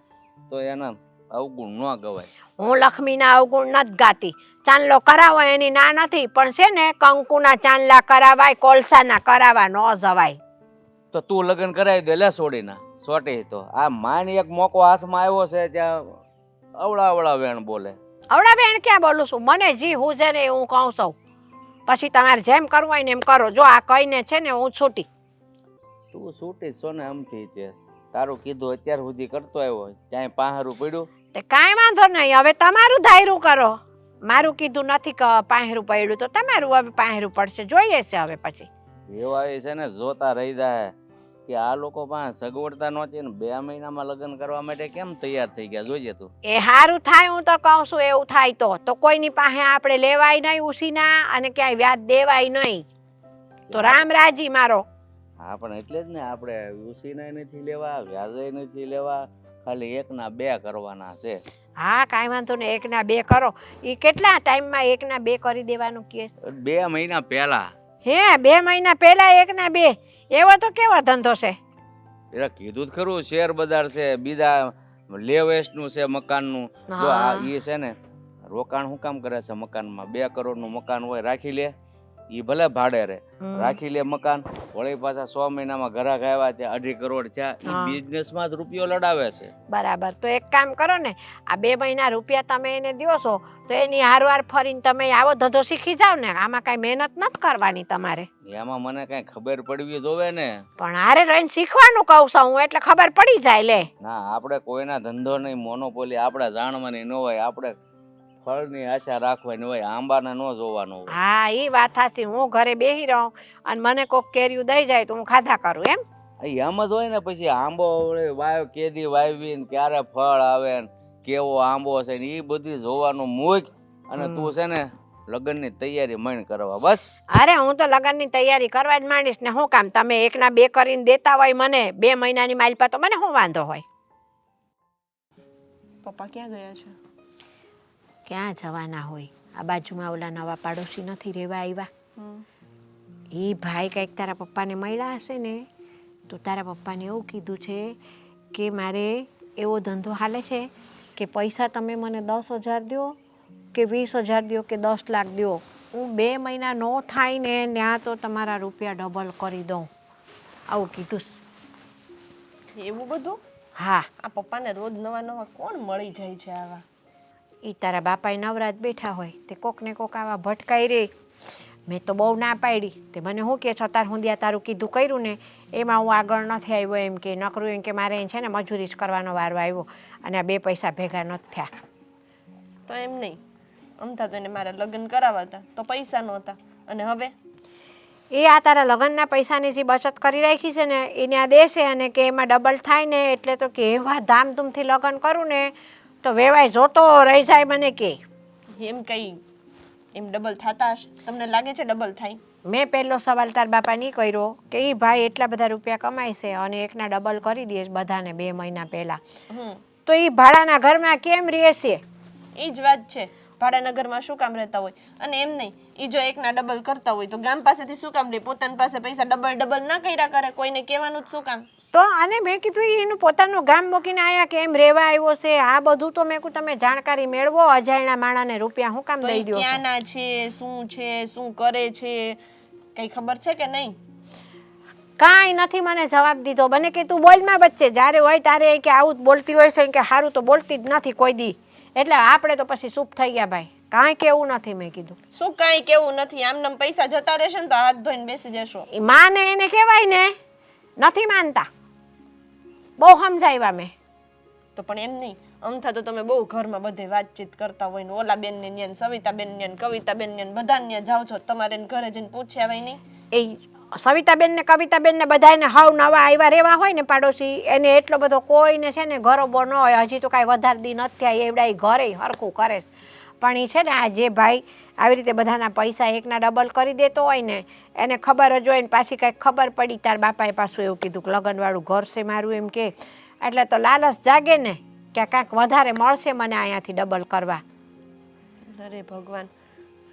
તો એના અવગુણ ન ગવાય. હું લક્ષ્મીના અવગુણ નથી ગાતી. ચાંદલો કરાવો એની ના નથી, પણ છે ને કંકુના ચાંદલા કરાવાય, કોલસાના કરાવવા ન જવાય. તો તું લગ્ન કરાવી દે લે છોડીના સોટી. તો આ માન એક મોકો હાથમાં આવ્યો છે ત્યાં અવળા વેણ બોલે. અવડા બેન ક્યાં બોલું છું? મને જી હું છે ને હું કહું છું. પછી તમારે જેમ કરવું હોય ને એમ કરો. જો આ કહીને છે ને હું છૂટી. તું છૂટી છો ને આમથી છે. તારું કીધું અત્યાર સુધી કરતો આવ્યો, ક્યાંય પાહારું પડ્યું? તે કાંઈ વાંધો નહીં, હવે તમારું ધાયરું કરો. મારું કીધું નથી કે પાંહેરું પડ્યું તો તમારું હવે પાંહેરું પડશે. જોઈએ છે હવે પછી. એવા એ છે ને જોતા રહી જાય કે આ લોકો પાસે સગવડતા નહોતી ને 2 મહિનામાં લગ્ન કરવા માટે કેમ તૈયાર થઈ ગયા. જોઈએ તું. એ સારું થાય, હું તો કહું છું એવું થાય તો કોઈની પાસે આપણે લેવાય નહીં ઉસીના અને ક્યાંય વ્યાજ દેવાય નહીં. તો રામ રાજી મારો. હા પણ એટલે જ ને આપણે ઉસીના નથી લેવા, વ્યાજે નથી લેવા, ખાલી 1 ના 2 કરવાના છે. હા કાંઈ વાંધો ને 1 ના 2 કરો. એ કેટલા ટાઈમમાં 1 ના 2 કરી દેવાનું કેસ? 2 મહિના પહેલા. હે 2 મહિના પહેલા 1 ના 2? એવો તો કેવો ધંધો છે? એટલે કીધું જ ખરું, શેર બજાર છે, બીજા લેવેસ્ટનું છે મકાનનું. જો આ એ છે ને રોકાણ શું કામ કરે છે મકાનમાં? 2 કરોડનું મકાન હોય રાખી લે, ઈ ભલે ભાડે રહે, હમ. રાખી લે મકાન, વળી પાછા 6 મહિનામાં ઘરાક આવ્યા ત્યાં 2.5 કરોડ થયા. ઈ હા. બિઝનેસમાં જ રૂપિયો લડાવે છે. બરાબર. તો એક કામ કરો ને, આ 2 મહિના રૂપિયા તમે એને દ્યો છો તો એની હારવાર ફરીને તમે આવો ધંધો શીખી જાવ ને. આમાં કાંઈ મહેનત નથી કરવાની તમારે. એમાં મને કઈ ખબર પડવી જોવે ને. પણ હારે રહીને શીખવાનું કહું છું હું, એટલે ખબર પડી જાય લે. ના, આપણે કોઈના ધંધો નહીં, મોનોપોલી આપણે જાણવાની ન હોય, આપણે ફળની આશા રાખવાની હોય, આંબાને ન જોવાનું હોય. હા, ઈ વાત સાચી. હું ઘરે બેહી રહું અને મને કોક કેરીયું દઈ જાય તો હું ખાધા કરું એમ. એમ જ હોય ને. પછી આંબો વાવ કેદી વાવી ને ક્યારે ફળ આવે ને કેવો આંબો છે ને એ બધી જોવાનું મૂક. અને તું છે ને લગ્નની તૈયારી માંડ કરવા બસ. અરે હું તો લગ્નની તૈયારી કરવા જ માંડીશ ને. શું કામ તમે 1 ના 2 કરીને દેતા હોય મને 2 મહિનાની માલપા, તો મને શું વાંધો હોય? પપ્પા ક્યાં ગયા છે? ક્યાં જવાના હોય? આ બાજુમાં ઓલા નવા પાડોશી નથી રહેવા આવ્યા, હમ. એ ભાઈ કંઈક તારા પપ્પાને મળ્યા હશે ને, તો તારા પપ્પાને એવું કીધું છે કે મારે એવો ધંધો હાલે છે કે પૈસા તમે મને 10,000 દો કે 20,000 દો કે 10 લાખ દો, હું 2 મહિના ન થાય ને ત્યાં તો તમારા રૂપિયા ડબલ કરી દઉં. આવું કીધું. એવું બધું? હા. આ પપ્પાને રોજ નવા નવા કોણ મળી જાય છે આવા? એ તારા બાપાએ નવરાત બેઠા હોય તે કોક ને કોક આવા ભટકાઈ રે. મેં તો બહુ ના પાડી. તે મને શું કે છો તાર હુંદિયા તારું કીધું કર્યું ને એમાં હું આગળ નથી આવ્યો એમ કે. નકરું એમ કે મારે છે ને મજૂરી જ કરવાનો વારો આવ્યો અને આ 2 પૈસા ભેગા નથી થયા. તો એમ નહીં, અમથા તો એને મારા લગ્ન કરાવવા હતા તો પૈસા નહોતા, અને હવે એ આ તારા લગ્નના પૈસાની જે બચત કરી રાખી છે ને એને આ દેશે અને કે એમાં ડબલ થાય ને એટલે તો કે એવા ધામધૂમથી લગ્ન કરું ને તો વેવાય જોતો રહી જાય મને કે. એમ કઈ એમ ડબલ થતા હશે? તમને લાગે છે ડબલ થાય? મેં પહેલો સવાલ તાર બાપાની કર્યો કે એ ભાઈ એટલા બધા રૂપિયા કમાય છે અને એકના ડબલ કરી દે બધાને 2 મહિના પહેલા, તો એ ભાડાના ઘરમાં કેમ રહેશે? એ જ વાત છે. ભાડાના ઘરમાં શું કામ રહેતા હોય? અને એમ નહીં, એ જો એકના ડબલ કરતા હોય તો ગામ પાસેથી શું કામ લે? પોતાની પાસે પૈસા ડબલ ના કર્યા કરે? કોઈને કહેવાનું જ શું કામ? તો અને મેં કીધું ઈ એનું પોતાનું ગામ મૂકીને આયા કેમ રહેવા આવ્યો છે? આ બધું તો મેં કીધું તમે જાણકારી મેળવો. અજાણ્યા માણાને રૂપિયા હું કામ દઈ દો? ક્યાંના છે, શું કરે છે, કઈ ખબર છે કે નહીં? કાંઈ નથી મને જવાબ દીધો. બને કે તું બોલમાં વચ્ચે જ્યારે હોય તારે કે આવું જ બોલતી હોય છે કે સારું તો બોલતી જ નથી કોઈ દી. એટલે આપણે તો પછી ચૂપ થઈ ગયા ભાઈ. કાંઈ કેવું નથી. મેં કીધું શું કાંઈ કેવું નથી? આમ પૈસા જતા રહેશે ને તો હાથ ધોઈને બેસી જશો. એ માને એને કહેવાય ને, નથી માનતા. બહુ સમજાવ્યા મેં તો. પણ એમ નહીં, અમથા તો તમે બહુ ઘરમાં બધે વાતચીત કરતા હોય ને ઓલા બેન ને ન્યાન, સવિતા બેન ન્યાન, કવિતા બેન ન્યાન, બધા ન્યા જાવ છો, તમારે એને ઘરે જઈને પૂછ્યા હોય નહીં? એ સવિતાબેન ને કવિતાબેન ને બધાને હાવ નવા આવ્યા રહેવા હોય ને પાડોશી, એને એટલો બધો કોઈને છે ને ઘરોબો ન હોય. હજી તો કાંઈ વધારે દી નથી થયા એવડા ઘરે હરખું કરે. પણ એ છે ને આ જે ભાઈ આવી રીતે બધાના પૈસા એકના ડબલ કરી દેતો હોય ને એને ખબર જ હોય ને પાછી કાંઈક ખબર પડી તાર બાપાએ પાછું એવું કીધું કે લગ્નવાળું ઘર છે મારું એમ કે, એટલે તો લાલચ જાગે ને કે કાંઈક વધારે મળશે મને અહીંયાથી ડબલ કરવા. અરે ભગવાન,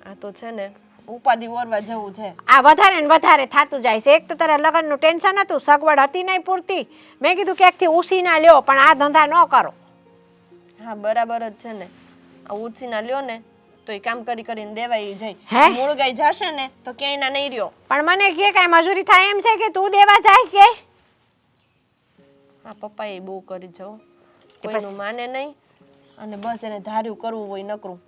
આ તો છે ને ઉપાધિ ઓરવા જવું છે. આ વધારે ને વધારે થતું જાય છે. એક તો તારા લગ્નનું ટેન્શન હતું, સગવડ હતી નહીં પૂરતી. મેં કીધું ક્યાંકથી ઉસી ના લ્યો, પણ આ ધંધા ન કરો. હા બરાબર જ છે ને. આ ઉછીના લ્યો ને તો એ કામ કરીને દેવાય હે? જાય. મૂળગાઈ જશે ને તો ક્યાંય ના નહીં રહ્યો. પણ મને કે કાંઈ મજૂરી થાય એમ છે કે તું દેવા જાય કે? આ પપ્પા એ બહુ કરી જાઓ, કોઈનું માને નહીં, અને બસ એને ધાર્યું કરવું હોય નકરું.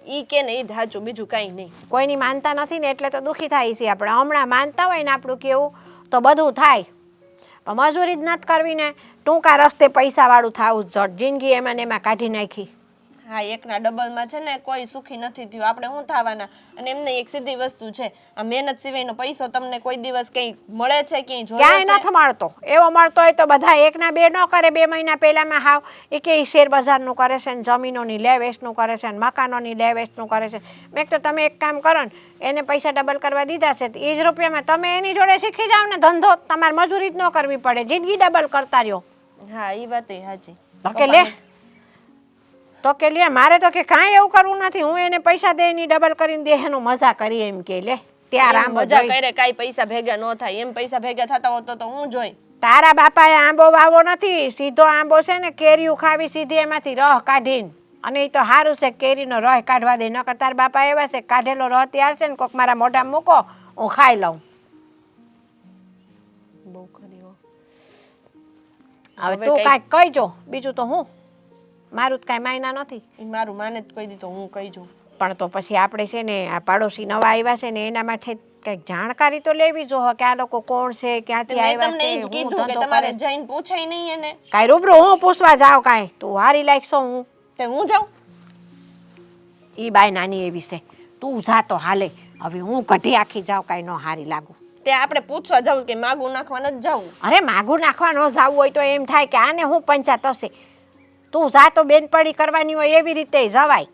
ઈ કે ને ઈ ધાચું, બીજું કાંઈ નહીં. કોઈની માનતા નથી ને એટલે તો દુઃખી થાય છે આપણે. હમણાં માનતા હોય ને આપણું કેવું તો બધું થાય, પણ મજૂરી જ નથી કરવી ને ટૂંકા રસ્તે પૈસાવાળું થવું જ જડ. જિંદગી એમાં ને એમાં કાઢી નાખી. હા, એકના ડબલમાં છે ને કોઈ સુખી નથી થયું. આપણે શું થવાના? અને એમને એક સીધી વસ્તુ છે, આ મહેનત સિવાયનો પૈસો તમને કોઈ દિવસ કંઈ મળે છે? ક્યાંય જોયો ક્યાંય છે? નથી મળતો. એવો મળતો હોય તો બધા 1 ના 2 ન કરે. 2 મહિના પહેલામાં હાવ એ કે શેર બજારનું કરે છે ને જમીનોની લે વેચનું કરે છે ને મકાનોની લે વેચનું કરે છે. મેં તો તમે એક કામ કરો ને, એને પૈસા ડબલ કરવા દીધા છે એ જ રૂપિયામાં તમે એની જોડે શીખી જાવ ને ધંધો. તમારે મજૂરી જ ન કરવી પડે, જિંદગી ડબલ કરતા રહ્યો. હા, એ વાત એ સાચી. તો કે લે મારે તો કે કાંઈ એવું કરવું નથી. હું એને પૈસા દે એની ડબલ કરીને દે એનું મજા કરી એમ કે લે ત્યાં એમ મજા કરે કાંઈ પૈસા ભેગા ન થાય. એમ પૈસા ભેગા થતા હોત તો હું જોઈ. તારા બાપાએ આંબો વાવો નથી, સીધો આંબો છે ને કેરીયું ખાવી સીધી એમાંથી રહ કાઢીને. અને એ તો સારું છે કેરીનો રસ કાઢવા દે, નકર તાર બાપા એવા છે કાઢેલો રસ તૈયાર છે ને કોક મારા મોઢામાં મૂકો હું ખાઈ લઉં. બહુ ખરી હો. હવે હવે તું કંઈક- કાંઈક કહીજો, બીજું તો હું, મારું જ કાંઈ માયના નથી. ઈ મારું માને જ કહી દીધું, હું કહી જાઉં. પણ તો પછી આપણે છે ને આ પાડોશી નવા આવ્યા છે ને એના માટે કંઈક જાણકારી તો લેવી જો કે આ લોકો કોણ છે, તે ક્યાંથી મેં આવ્યા તમને છે, ઈ જ હું કીધું કે ધંધો તમારે કરે. જઈને પૂછાય નહીં એને. કાંઈ રૂબરૂ હું પૂછવા જાઉં કાંઈ, તું હારી લાગશો હું તે હું જાઉં? ઈ બાઈ નાની એવી છે, તું જા તો હાલે. હવે હું કઢી આખી જાઉં કાંઈ ન હારી લાગુ. તે આપણે પૂછવા જાવું કે માગું નાખવા નથી જાવું. અરે માગું નાખવા ન જાવું હોય તો એમ થાય કે આને હું પંચાયત હશે. તું જા તો બેનપણી કરવાની હોય એવી રીતે જવાય.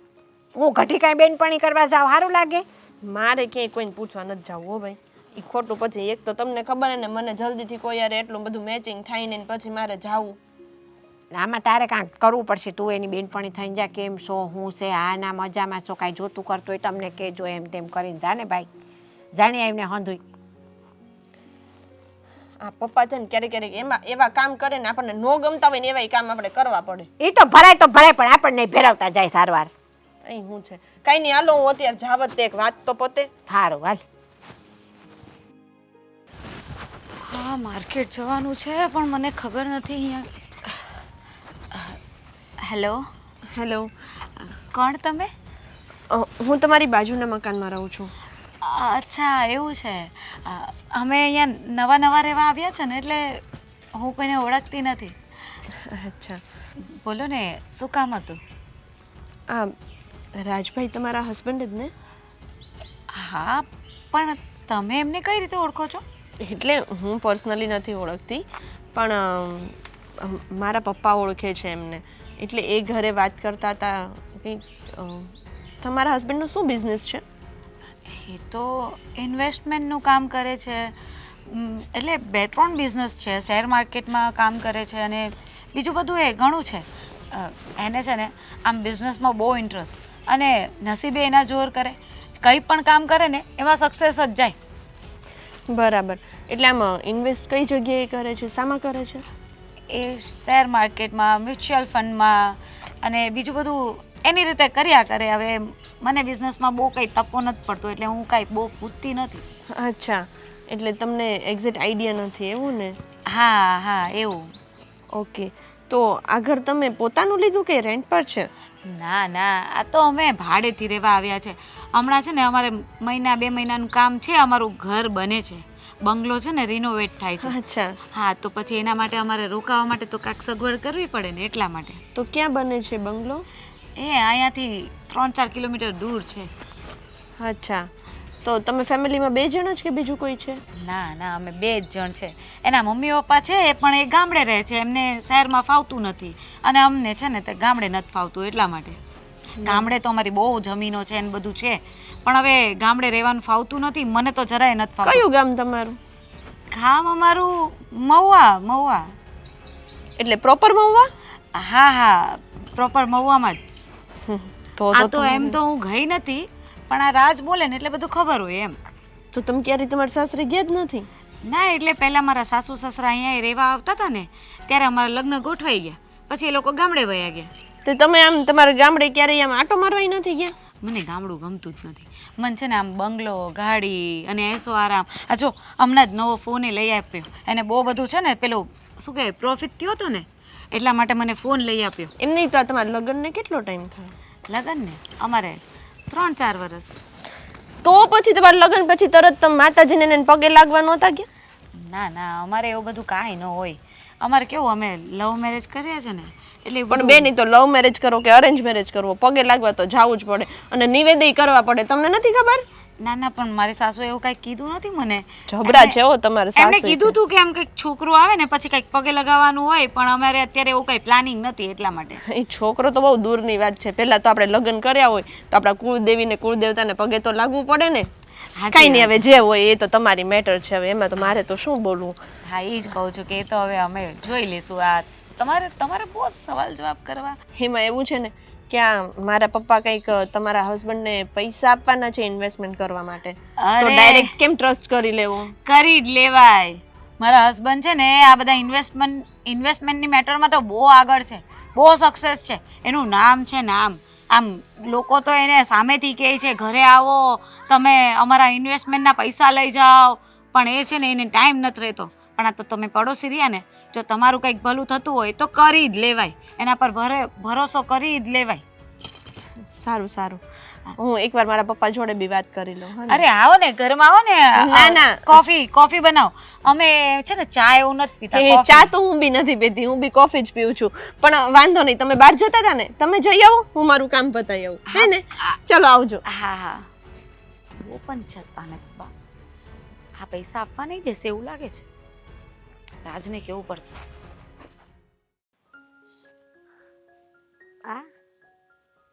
હું ઘટી કાંઈ બેનપણી કરવા જાઉં સારું લાગે? મારે ક્યાંય કોઈને પૂછવા નથી જાવું હો ભાઈ. ઈ ખોટું પછી એક તો તમને ખબર હે ને મને જલ્દીથી કોઈ યાર એટલું બધું મેચિંગ થાય ને પછી મારે જાવું. આમાં તારે કાંઈક કરવું પડશે. તું એની બેનપણી થઈને જા, કેમ છો, હું છે, આ ના મજામાં છો, કાંઈ જોતું કરતો હોય તમને કહેજો, એમ તેમ કરીને જા ને ભાઈ. જાણી આવીને હંધુય. આ પપ્પા છે ને ક્યારેક ક્યારેક એમાં એવા કામ કરે ને આપણને નો ગમતા હોય ને એવા કામ આપણે કરવા પડે. એ તો ભરાય પણ આપણને ભેરવતા જાય સારવાર. અહીં શું છે કાંઈ નહીં, હાલો હું અત્યારે જાવત તે એક વાત તો પોતે. સારું હાલ. હા માર્કેટ જવાનું છે પણ મને ખબર નથી અહીંયા. હેલો, હેલો, કોણ તમે? હું તમારી બાજુના મકાનમાં રહું છું. અચ્છા એવું છે. અમે અહીંયા નવા નવા રહેવા આવ્યા છે ને એટલે હું કોઈને ઓળખતી નથી. અચ્છા, બોલો ને શું કામ હતું? આ રાજભાઈ તમારા હસબન્ડ જ ને? હા પણ તમે એમને કઈ રીતે ઓળખો છો? એટલે હું પર્સનલી નથી ઓળખતી પણ મારા પપ્પા ઓળખે છે એમને. એટલે એ ઘરે વાત કરતા હતા કંઈક તમારા હસબન્ડનો શું બિઝનેસ છે? એ તો ઇન્વેસ્ટમેન્ટનું કામ કરે છે. એટલે 2-3 બિઝનેસ છે. શેર માર્કેટમાં કામ કરે છે અને બીજું બધું એ ઘણું છે. એને છે ને આમ બિઝનેસમાં બહુ ઇન્ટરેસ્ટ અને નસીબે એના જોર કરે. કંઈ પણ કામ કરે ને એમાં સક્સેસ જ જાય. બરાબર. એટલે આમ ઇન્વેસ્ટ કઈ જગ્યાએ કરે છે, શામાં કરે છે? એ શેર માર્કેટમાં, મ્યુચ્યુઅલ ફંડમાં અને બીજું બધું એની રીતે કર્યા કરે. હવે મને બિઝનેસમાં બહુ કંઈ તકો નથી પડતો એટલે હું કાંઈ બહુ પૂછતી નથી. અચ્છા, એટલે તમને એક્ઝેક્ટ આઈડિયા નથી એવું ને? હા હા એવું. ઓકે, તો આ ઘર તમે પોતાનું લીધું કે રેન્ટ પર છે? ના ના, આ તો અમે ભાડેથી રહેવા આવ્યા છે. હમણાં છે ને અમારે 1-2 મહિનાનું કામ છે. અમારું ઘર બને છે, બંગલો છે ને રિનોવેટ થાય છે. અચ્છા, હા તો પછી એના માટે અમારે રોકાવા માટે તો કાંઈક સગવડ કરવી પડે ને એટલા માટે. તો ક્યાં બને છે બંગલો? એ અહીંયાથી 3-4 કિલોમીટર દૂર છે. અચ્છા, તો તમે ફેમિલીમાં 2 જણ જ કે બીજું કોઈ છે? ના ના, અમે 2 જ જણ છે. એના મમ્મી પપ્પા છે પણ એ ગામડે રહે છે. એમને શહેરમાં ફાવતું નથી અને અમને છે ને તે ગામડે નથી ફાવતું એટલા માટે. ગામડે તો અમારી બહુ જમીનો છે ને બધું છે પણ હવે ગામડે રહેવાનું ફાવતું નથી. મને તો જરાય નથી ફાવતું. કયું ગામ તમારું? ગામ અમારું મહુવા. એટલે પ્રોપર મહુવા? હા હા, પ્રોપર મહુવામાં જ. આ તો એમ તમે- તો હું ગઈ નથી પણ આ રાજ બોલે ને એટલે બધું ખબર હોય એમ. તો તમે ક્યારે તમારા સાસરે ગયા જ નથી? ના એટલે પહેલાં મારા સાસુ સસરા અહીંયા રહેવા આવતા હતા ને ત્યારે અમારા લગ્ન ગોઠવાઈ ગયા. પછી એ લોકો ગામડે વયા ગયા. તો તમે આમ તમારા ગામડે ક્યારેય આમ આટો મારવાય નથી ગયા? મને ગામડું ગમતું જ નથી. મને છે ને આમ બંગલો, ગાડી અને એસો આરામ. આ જો હમણાં જ નવો ફોન લઈ આપ્યો. એને બહુ બધું છે ને પેલું શું કહેવાય પ્રોફિટ થયો હતો ને એટલા માટે મને ફોન લઈ આપ્યો. એમ નહીં, તો આ તમારા લગ્નને કેટલો ટાઈમ થયો? લગ્ન ને અમારે 3-4 વર્ષ. તો પછી તમારા લગ્ન પછી તરત તમે માતાજીને એને પગે લાગવા નહોતા ગયા? ના ના, અમારે એવું બધું કાંઈ ન હોય. અમારે કેવું અમે લવ મેરેજ કર્યા છે ને એટલે એવું પણ બધું- બેન, ઈ તો લવ મેરેજ કરો કે અરેન્જ મેરેજ કરવો, પગે લાગવા તો જાવું જ પડે અને નિવેદય કરવા પડે. તમને નથી ખબર? ના ના, પણ મારી સાસુ એવું કાંઈ કીધું નથી મને. જબરા છે હો તમારા એમને સાસુ. કીધું તું કે આમ કંઈક છોકરો આવે ને પછી કંઈક પગે લગાવવાનું હોય પણ અમારે અત્યારે એવું કંઈ પ્લાનિંગ નથી એટલા માટે. એ છોકરો તો બહુ દૂરની વાત છે. પહેલા તો આપણે લગ્ન કર્યા હોય તો આપણા કુળદેવી ને કુળદેવતાને પગે તો લાગવું પડે ને. હાચી કઈ નહીં, વાત. હવે જે હોય એ તો તમારી મેટર છે. હવે એમાં તો મારે તો શું બોલવું. હા એ જ કહું છું કે એ તો હવે અમે જોઈ લઈશું. આ તમારે બહુ સવાલ જવાબ કરવા. એમાં એવું છે ને કે આ મારા પપ્પા કંઈક તમારા હસબન્ડને પૈસા આપવાના છે ઇન્વેસ્ટમેન્ટ કરવા માટે, તો અરે. ડાયરેક્ટ કેમ ટ્રસ્ટ કરી લેવો? કરી જ લેવાય. મારા હસબન્ડ છે ને આ બધા ઇન્વેસ્ટમેન્ટની મેટરમાં તો બહુ આગળ છે. બહુ સક્સેસ છે, એનું નામ છે નામ. આમ લોકો તો એને સામેથી કહે છે ઘરે આવો, તમે અમારા ઇન્વેસ્ટમેન્ટના પૈસા લઈ જાઓ, પણ એ છે ને એને ટાઈમ નથી રહેતો. પણ આ તો તમે પડોશી રહ્યા ને, જો તમારું કંઈક ભલું થતું હોય તો કરી જ લેવાય, એના પર ભરોસો કરી જ લેવાય. સારું સારું, હું એકવાર મારા પપ્પા જોડે બી વાત કરી લઉં. હે ને? અરે આવો ને, ઘરમાં આવો ને. ના, ના. કોફી બનાવો. અમે છે ને ચા એવું નથી પીતા. એ coffee. ચા તો હું બી નથી પીતી, હું બી કોફી જ પીઉં છું. પણ વાંધો નહીં, તમે બહાર જતા હતા ને, તમે જઈ આવો, હું મારું કામ પતાવી આવું. હે ને? ચલો આવજો. હા, બહુ પણ જતા ને પપ્પા. આ પૈસા આપવા નહીં દેશે એવું લાગે છે. રાજને કેવું પડશે. આ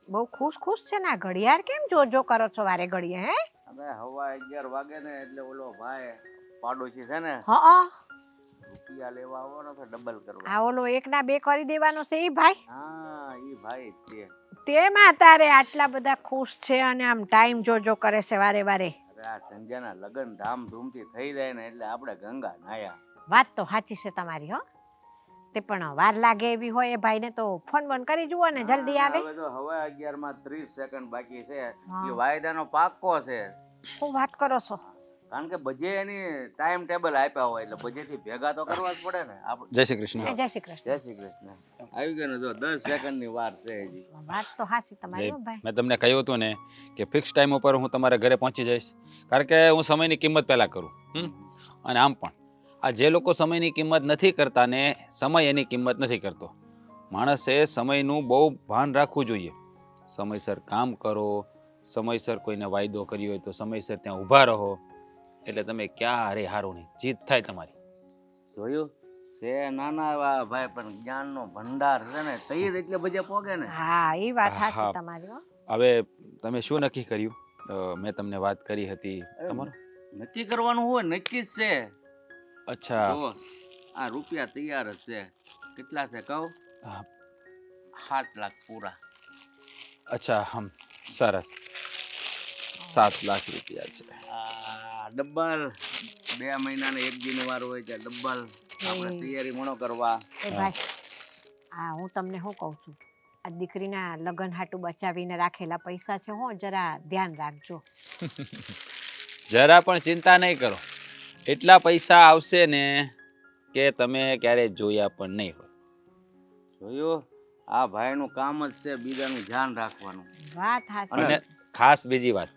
બહુ ખુશ છે ને આ ઘડિયાળ કેમ જો કરો છો વારે ઘડીએ? હે હવે હવા 11 વાગે ને એટલે ઓલો ભાઈ પાડોશી છે ને હા, રૂપિયા લેવા આવવાનો છે ડબલ કરવા. આ ઓલો 1 ના 2 કરી દેવાનો છે ઈ ભાઈ. હા ઈ ભાઈ જ છે. તેમાં તારે આટલા બધા ખુશ છે અને આમ ટાઈમ જો કરે છે વારે વારે. અરે આ સંજ્ઞાના લગ્ન ધામધૂમથી થઈ જાય ને એટલે આપણે ગંગા નાયા. વાત તો સાચી છે તમારી. હો તે પણ વાર લાગે એવી હોય એ ભાઈને તો ફોન બોન કરી જુઓ ને જલ્દી આવે. હવે તો હવા 11 માં 30 સેકન્ડ બાકી છે. હા. એ વાયદાનો પાક્કો છે. શું વાત કરો છો? કારણ કે બજે એની ટાઈમ ટેબલ આપ્યા હોય એટલે બજેથી ભેગા તો કરવા જ પડે ને. જય શ્રી કૃષ્ણ. જય શ્રી કૃષ્ણ. જય શ્રી કૃષ્ણ. આવી ગયો ને જો 10 સેકન્ડની વાર છે હજી. વાત તો સાચી તમારી હો ભાઈ. મેં તમને કહ્યું હતું ને કે ફિક્સ ટાઈમ ઉપર હું તમારા ઘરે પહોંચી જઈશ, કારણ કે હું સમયની કિંમત પહેલાં કરું. અને આમ પણ આ જે લોકો સમયની કિંમત નથી કરતા ને સમય એની કિંમત નથી કરતો. માણસે સમયનું બહુ ભાન રાખવું જોઈએ. સમયસર કામ કરો, સમયસર કોઈને વાયદો કર્યો હોય તો સમયસર ત્યાં ઊભા રહો, એટલે તમે ક્યારે હારો નહીં, જીત થાય તમારી. જોયું છે નાના એવા ભાઈ પણ જ્ઞાનનો ભંડાર છે ને તઈ જ એટલે બધે પોગે ને. હા એ વાત હા. સાચી તમારી. હો હવે તમે શું નક્કી કર્યું? મેં તમને વાત કરી હતી તમારું. નક્કી કરવાનું હોય નક્કી જ છે. અચ્છા, જો આ રૂપિયા તૈયાર જ છે. કેટલા છે કહું? હા. 7 લાખ પૂરા. અચ્છા, સરસ. 7 લાખ રૂપિયા છે. આ ડબલ 2 મહિનાને 1 દિન વાર હોય છે ડબલ. આપણે તૈયારી મણો કરવા. એ ભાઈ હા હું તમને શું કહું છું, આ દીકરીના લગ્ન હાટુ બચાવીને રાખેલા પૈસા છે હો, જરા ધ્યાન રાખજો. જરા પણ ચિંતા નહીં કરો, એટલા પૈસા આવશે ને કે તમે ક્યારે જોયા પણ નહીં હોય. જોયું આ ભાઈનું કામ જ છે બીજાનું ધ્યાન રાખવાનું. વાત સાચી. અને ખાસ બીજી વાત,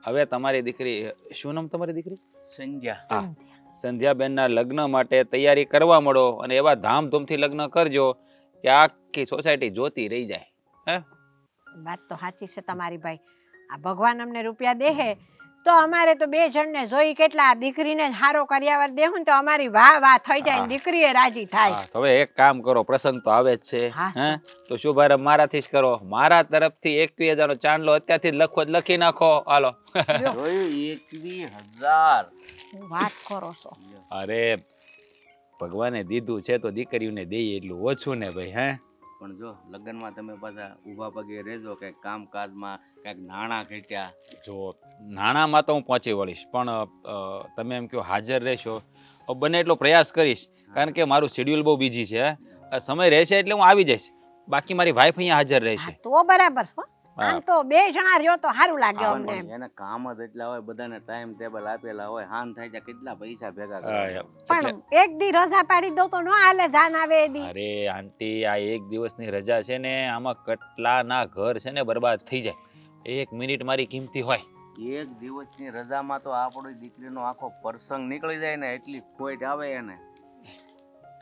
હવે તમારી દીકરી, શું નામ તમારી દીકરી? સંજ્ઞા. હા, સંધ્યાબેનના લગ્ન માટે તૈયારી કરવા મળો અને એવા ધામધૂમથી લગ્ન કરજો કે આખી સોસાયટી જોતી રહી જાય. હે, વાત તો સાચી છે તમારી ભાઈ. આ ભગવાન અમને રૂપિયા દેહે તો અમારે તો 2 જણને જોઈ કેટલા દીકરીને હારો કર્યાવર દેહું ને તો અમારી વાહ થઈ જાય ને દીકરીએ રાજી થાય. હા, તો હવે એક કામ કરો, પ્રસંગ તો આવે જ છે. હા, હે, તો શુભારંભ મારાથી જ કરો. મારા તરફથી 21,000 નો ચાંદલો અત્યારથી જ લખી નાખો. હાલો. જોયું 21,000. શું વાત કરો છો? અરે ભગવાને દીધું છે તો દીકરીઓને દઈએ એટલું ઓછું ને ભાઈ. હે, પણ જો લગ્નમાં તમે પાછા ઊભા પગે રહેજો, કંઈક કામકાજમાં કંઈક નાણાં ઘટ્યા. જો નાણાંમાં તો હું પહોંચી વળીશ, પણ તમે એમ કહો હાજર રહેશો, બને એટલો પ્રયાસ કરીશ, કારણ કે મારું શેડ્યુલ બહુ બીજી છે. સમય રહેશે એટલે હું આવી જઈશ. બાકી મારી વાઈફ અહીંયા હાજર રહેશે. હા, તો બરાબર. હો આમ તો 2 જણા રહ્યો તો સારું લાગે હા, અમને. પણ એને કામ જ એટલા હોય, બધાને ટાઈમ ટેબલ આપેલા હોય, હાન થાય ત્યાં કેટલા પૈસા ભેગા હા, કરવા. પણ એક દી રજા પાડી દો તો ન હાલે, જાન આવે એ દી. અરે આંટી, આ 1 દિવસની રજા છે ને, આમાં કેટલાના ઘર છે ને બરબાદ થઈ જાય. 1 મિનિટ મારી કિંમતી હોય. 1 દિવસની રજામાં તો આપણી દીકરીનો આખો પ્રસંગ નીકળી જાય ને એટલી ખોટ આવે એને.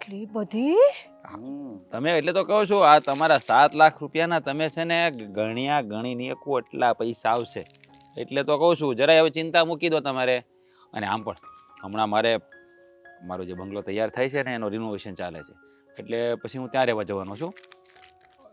એટલી બધી? તમે એટલે તો કહો છો, આ તમારા 7 લાખ રૂપિયાના તમે છે ને ગણ્યા ગણીને એટલા પૈસા આવશે. એટલે તો કહું છું, જરાય હવે ચિંતા મૂકી દો તમારે. અને આમ પણ હમણાં મારો જે બંગલો તૈયાર થાય છે ને એનો રિનોવેશન ચાલે છે, એટલે પછી હું ત્યાં રહેવા જવાનો છું.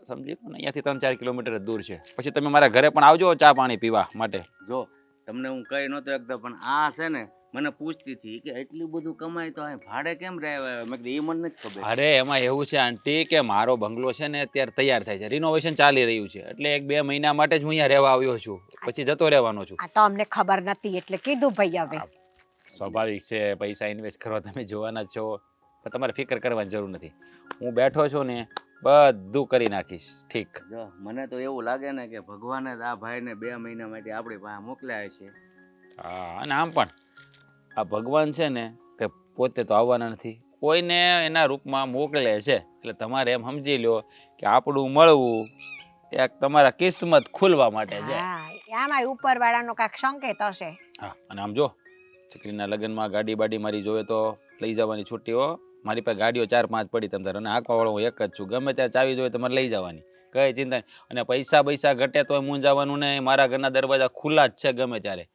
સમજી લો ને, અહીંયાથી 3-4 કિલોમીટર જ દૂર છે. પછી તમે મારા ઘરે પણ આવજો ચા પાણી પીવા માટે. જો તમને હું કઈ નહોતો એકદમ, પણ આ છે ને મને પૂછતી હતી કે એટલું બધું કમાય તો અહીં ભાડે કેમ રહે? મેં કીધું એ મને નથી ખબર. અરે એમાં એવું છે આંટી કે મારો બંગલો છે ને અત્યારે તૈયાર થાય છે, રિનોવેશન ચાલી રહ્યું છે, એટલે 1-2 મહિના માટે જ હું અહીંયા રહેવા આવ્યો છું, પછી જતો રહેવાનો છું. આ તો અમને ખબર નથી એટલે કીધું ભાઈ. હવે સ્વાભાવિક છે, પૈસા ઇન્વેસ્ટ કરવા તમે જોવાના જ છો, પણ તમારે ફિકર કરવાની જરૂર નથી. હું બેઠો છું ને બધું કરી નાખીશ. ઠીક. જો મને તો એવું લાગે ને કે ભગવાને જ આ ભાઈને 2 મહિના માટે આપણી પાસે મોકલ્યા છે. હા, અને આમ પણ આ ભગવાન છે ને કે પોતે તો આવવાના નથી, કોઈને એના રૂપમાં મોકલે છે. એટલે તમારે એમ સમજી લો કે આપણું મળવું એક તમારા કિસ્મત ખુલવા માટે છે. હા આમાં ઉપરવાળાનો કાંઈક સંકેત હશે. હા, અને આમ જો દીકરીના લગ્નમાં ગાડી બાડી મારી જોવે તો લઈ જવાની છૂટી હો. મારી પાસે ગાડીઓ 4-5 પડી તમ તારે, અને આંકવાવાળો હું એક જ છું. ગમે ત્યાં ચાવી જોઈએ તમારે લઈ જવાની, કઈ ચિંતા નહીં. અને પૈસા ઘટે તોય મૂંઝાવાનું નહીં. મારા ઘરના દરવાજા ખુલ્લા જ છે ગમે ત્યારે.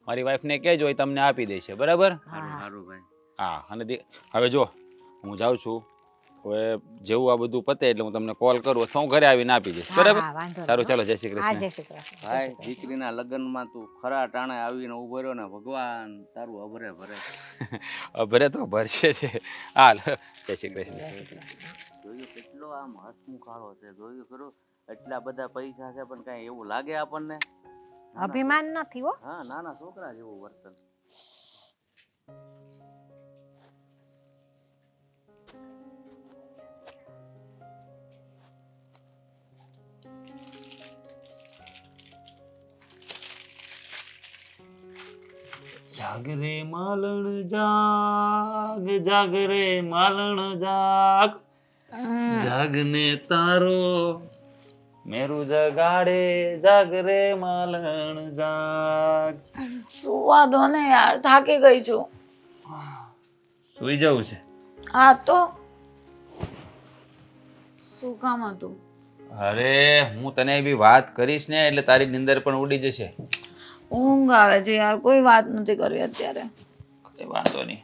મારી વાઈફને કહેજો એ તમને આપી દેશે, બરાબર? સારું ભાઈ. હા, અને હવે જો હું જાઉં છું. હવે જેવું આ બધું પતે એટલે હું તમને કોલ કરું અથવા હું ઘરે આવીને આપી દઈશ, બરાબર? સારું, ચાલો, જય શ્રી હા કૃષ્ણ. જય શ્રી કૃષ્ણ. ભાઈ દીકરીના લગ્નમાં તું ખરા ટાણે આવીને ઉભો રહ્યો ને ભગવાન તારું અભરે ભરે. ભરે તો ભરશે છે. હાલ, જય શ્રી કૃષ્ણ. જોયું કેટલો આમ હસમુખાળો છે, જોયું ખરું? એટલા બધા પૈસા છે પણ કઈ એવું લાગે આપણને? અભિમાન નથી હો. હા, નાના છોકરા જેવું વર્તન. જાગ રે માલણ જાગ, જાગ રે માલણ જાગ, જાગને તારો મેરું જગાડે, જાગ રે માલણ જાગ. સુવા દો ને યાર, થાકી ગઈ છું. સુઈ જવું છે? હા તો શું કામ હતું? અરે હું તને એવી વાત કરીશ ને એટલે તારી નિંદર પણ ઉડી જશે. ઊંઘ આવે છે યાર, કોઈ વાત નથી કરવી અત્યારે. કઈ વાંધો નહીં.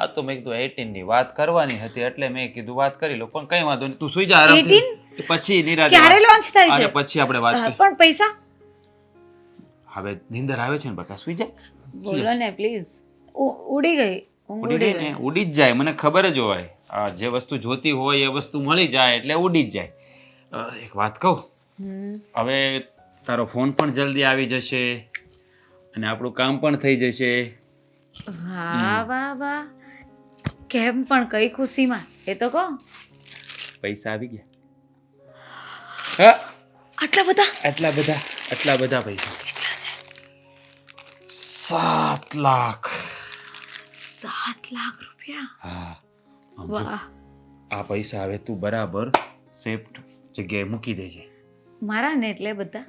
આ તો મેં કીધું 18 ની વાત કરવાની હતી એટલે મેં કીધું વાત કરી લો, પણ કઈ વાંધો નહીં. તું સુઈ જા આરામથી. પછી નિરાંતે ક્યારે લોન્ચ થાય અને છે? પછી આપણે વાત કરીએ. પણ પૈસા હવે નિંદર આવે છે ને બકા, સુઈ જા. બોલો ને પ્લીઝ. ઉડી ગઈ ઊંઘ, ઉડી ગઈ ને? ઉડી જ જાય, મને ખબર જ હોય. આ જે વસ્તુ જોતી હોય એ વસ્તુ મળી જાય એટલે ઉડી જ જાય. એક વાત કહું, હવે તારો ફોન પણ જલ્દી આવી જશે અને આપણું કામ પણ થઈ જશે. વાહ વાહ વાહ. કેમ પણ કઈ ખુશીમાં એ તો કહો. પૈસા આવી ગયા. હા, આટલા બધા? આટલા બધા પૈસા. 7 લાખ. 7 લાખ રૂપિયા? હા. આમ જો, વાહ. આ પૈસા હવે તું બરાબર સેફ જગ્યાએ મૂકી દેજે. મારા ને એટલે બધા?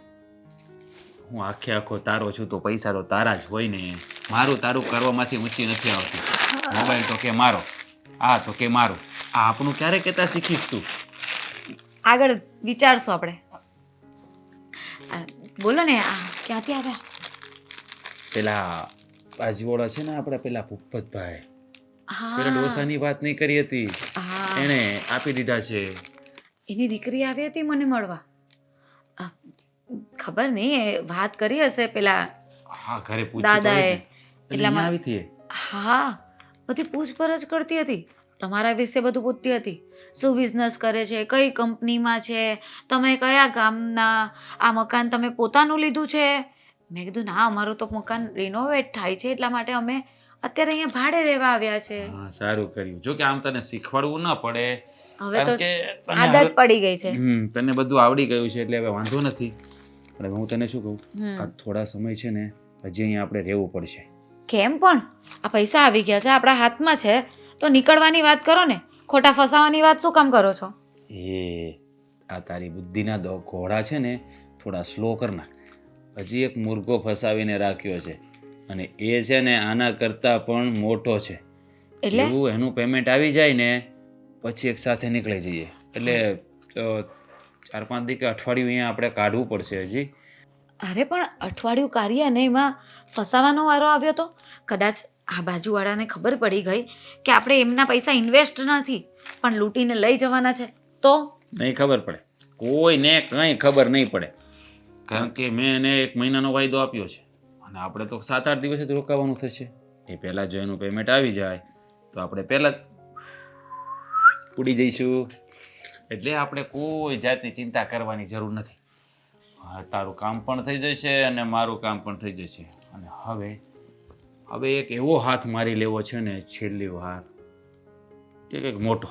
હું આખો તારો છું તો પૈસા તો તારા જ હોય ને. મારું તારું કરવામાંથી ઊંચી નથી આવતી. મોબાઈલ તો કે મારો, આ તો કે મારું. આ આપણું ક્યારે કહેતા શીખીશ તું? આગળ વિચારશું આપણે. બોલો ને, આ ક્યાંથી આવ્યા? પેલા બાજુવાળા છે ને આપણા પેલા ભૂપતભાઈ, હા પેલા ડોસાની વાત નહીં કરી હતી, હા, એને આપી દીધા છે. એની દીકરી આવી હતી મને મળવા. ખબર નહીં, એ વાત કરી હશે પેલા હા, ઘરે પૂછ્યું દાદાએ. એટલે એટલામાં આવી હતી. હા, બધી પૂછપરછ કરતી હતી, તમારા વિશે બધું પૂછતી હતી. શું બિઝનેસ કરે છે, કઈ કંપનીમાં છે, તમે કયા ગામના, આ મકાન તમે પોતાનું લીધું છે? મેં કીધું ના, અમારું તો મકાન રિનોવેટ થાય છે એટલા માટે અમે અત્યારે અહીંયા ભાડે રહેવા આવ્યા છે. હા, સારું કર્યું. જો કે આમ તને શીખવાડવું ના પડે, હવે તો કારણ કે તને આદત હવે- પડી ગઈ છે. તને બધું આવડી ગયું છે એટલે હવે વાંધો નથી. પણ હવે હું તને શું કહું, હમ. આ થોડા સમય છે ને હજી અહીંયા આપણે રહેવું પડશે. કેમ પણ? આ પૈસા આવી ગયા છે, આપણા હાથમાં છે, તો નીકળવાની વાત કરો ને. ખોટા ફસાવાની વાત શું કામ કરો છો? એ આ તારી બુદ્ધિના ઘોડા છે ને થોડા સ્લો કર નાખ. હજી એક મુર્ગો ફસાવીને રાખ્યો છે અને એ છે ને આના કરતાં પણ મોટો છે. એટલે જેવું એનું પેમેન્ટ આવી જાય ને પછી એક સાથે નીકળી જઈએ. એટલે 4-5 દી કે અઠવાડિયું અહીંયા આપણે કાઢવું પડશે હજી. અરે પણ અઠવાડિયું કાર્ય ને એમાં ફસાવાનો વારો આવ્યો તો કદાચ આ બાજુવાળાને ખબર પડી ગઈ કે આપણે એમના પૈસા ઇન્વેસ્ટ નથી પણ લૂંટીને લઈ જવાના છે તો? નહીં ખબર પડે, કોઈને કંઈ ખબર નહીં પડે, કારણ કે મેં એને 1 મહિનાનો વાયદો આપ્યો છે અને આપણે તો 7-8 દિવસ જ રોકાવાનું થશે. એ પહેલાં જો એનું પેમેન્ટ આવી જાય તો આપણે પહેલાં જ ઉડી જઈશું. એટલે આપણે કોઈ જાતની ચિંતા કરવાની જરૂર નથી. હા, તારું કામ પણ થઈ જશે અને મારું કામ પણ થઈ જશે. અને હવે એક એવો હાથ મારી લેવો છે ને છેલ્લી વાર, કે કંઈક મોટો.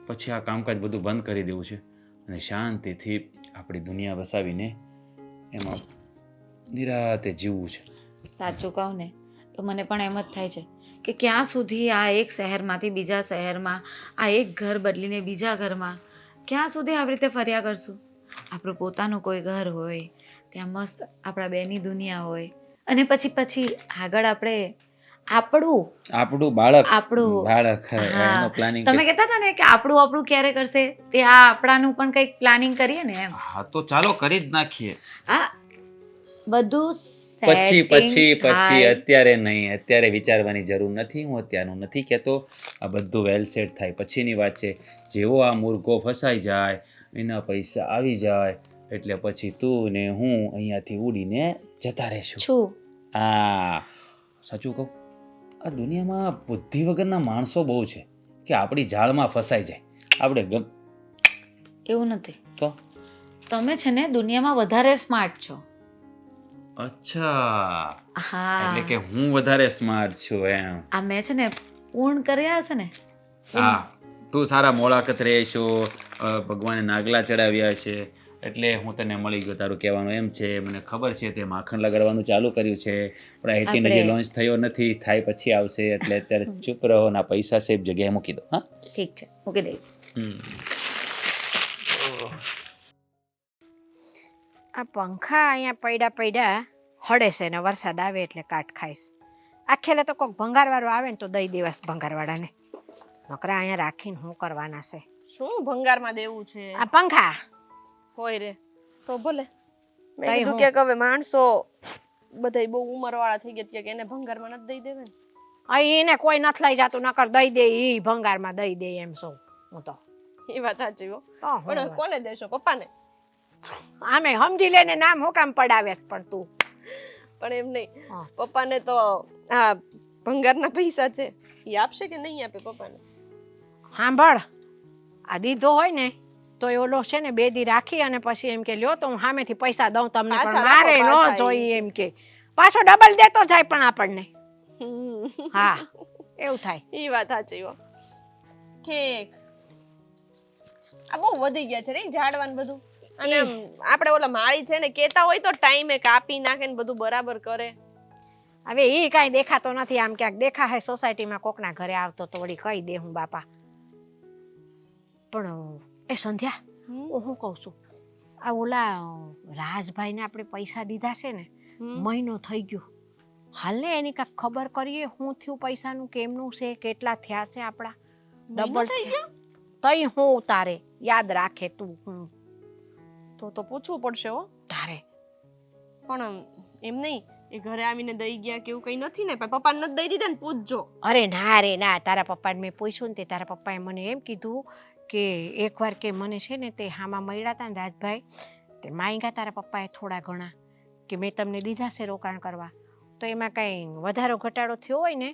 પછી આ કામકાજ બધું બંધ કરી દેવું છે અને શાંતિથી આપણી દુનિયા વસાવીને એમાં નિરાતે જીવવું છે. સાચું કહું ને તો મને પણ એમ જ થાય છે કે ક્યાં સુધી આ એક શહેરમાંથી બીજા શહેરમાં, આ એક ઘર બદલીને બીજા ઘરમાં ક્યાં સુધી આવી રીતે ફર્યા કરશું. આપણું પોતાનું કોઈ ઘર હોય, ત્યાં મસ્ત આપણા બેની દુનિયા હોય, અને પછી આગળ આપણું બાળક હા, એનો પ્લાનિંગ. તમે કહેતા હતા ને કે આપણું ક્યારે કરશે, તે આ આપણાનું પણ કંઈક પ્લાનિંગ કરીએ ને એમ. હા તો ચાલો કરી જ નાખીએ. આ બધું પછી setting થાય. અત્યારે નહીં, અત્યારે વિચારવાની જરૂર નથી. હું અત્યારનું નથી કહેતો. આ બધું વેલ સેટ થાય પછીની વાત છે. જેવો આ મુર્ગો ફસાઈ જાય, એના પૈસા આવી જાય એટલે પછી તું ને હું અહીંયાથી ઉડીને જતા રહેશું. છું હા, સાચું કહું, આ દુનિયામાં બુદ્ધિ વગરના માણસો બહુ છે કે આપણી જાળમાં ફસાઈ જાય. આપણે એવું નથી. તો તમે છે ને દુનિયામાં વધારે સ્માર્ટ છો. અચ્છા, હા, એટલે કે હું વધારે સ્માર્ટ છું એમ. આ મેં છે ને પૂર્ણ કર્યા હશે ને. હા, તું સારા મોળાકત રહે છો, ભગવાને નાગલા ચડાવ્યા છે એટલે હું તને મળી ગયો. તારું કહેવાનું એમ છે. મને ખબર છે તે માખણ લગાડવાનું ચાલુ કર્યું છે, પણ આઈટીનો જે લોન્ચ થયો નથી, થાય પછી આવશે. એટલે અત્યારે ચૂપ રહો ને આ પૈસા સેફ જગ્યાએ મૂકી દો. હા, ઠીક છે, મૂકી દઈશ. આ પંખા અહીંયા પડ્યા હળે છે ને વરસાદ આવે એટલે કાટ ખાઈશ. આખેલે તો કોઈક ભંગારવાળો આવે ને તો દઈ દેવાસ ભંગારવાળાને. નકરા અહીંયા રાખીને શું કરવાના છે? શું ભંગારમાં દેવું છે? આ પંખા હોય રે તો ભલે. મેં તઈ કીધું હું. કે હવે માણસો બધાય બહુ ઉંમરવાળા થઈ ગયા કે એને ભંગારમાં નથી દઈ દેવે ને. અહીં એને કોઈ નથી લઈ જતું, નકર દઈ દે ઈ ભંગારમાં દઈ દે એમ સૌ. હું તો એ વાત સાચી હો. તો હું પણ વાત. કોને દેશો? પપ્પાને? આમે સમજી લે ને નામ હું કામ પડાવે પણ તું. પણ એમ નહીં, હા. પપ્પાને તો આ ભંગારના પૈસા છે એ આપશે કે નહીં આપે પપ્પાને? સાંભળ, આ દીધો હોય ને તો એ ઓલો છે ને 2 દી રાખી અને પછી એમ કે લ્યો તો હું સામેથી પૈસા દઉં તમને, પાછા પણ મારે રાખો, પાછા ન જોઈએ ઈ. એમ કે પાછો ડબલ દેતો જાય પણ આપણને. હમ. હા, એવું થાય. એ વાત સાચી હો. ઠીક. આ બહુ વધી ગયા છે રે ઝાડવાનું બધું. અને આમ આપણે ઓલા માળી છે ને કેતા હોય તો ટાઈમે કાપી નાખે ને બધું બરાબર કરે. હવે એ કાંઈ દેખાતો નથી. આમ ક્યાંક દેખાય સોસાયટીમાં કોકના ઘરે આવતો તો વળી કહી દે હું બાપા. પણ એ સંધ્યા, હું શું કહું છું, આ ઓલા રાજભાઈને આપણે પૈસા દીધા છે ને, મહિનો થઈ ગયો. હાલ ને એની કાંઈક ખબર કરીએ શું થયું પૈસાનું, કેમનું છે, કેટલા થયા છે આપણા. ડબલ થઈ ગયો તઈ હું તારે યાદ રાખે તું. તો પૂછવું પડશે હો તારે. પણ એમ નહીં, એ ઘરે આવીને દઈ ગયા કે એવું કઈ નથી ને? પપ્પાને નથી દઈ દીધા ને? પૂછજો. અરે ના રે ના, તારા પપ્પાને મેં પૂછ્યું ને તે તારા પપ્પાએ મને એમ કીધું કે એકવાર કે મને છે ને તે હામાં મળ્યા હતા ને રાજભાઈ, તે માંગ્યા તારા પપ્પાએ થોડા ઘણા કે મેં તમને દીધા છે રોકાણ કરવા, તો એમાં કંઈ વધારો ઘટાડો થયો હોય ને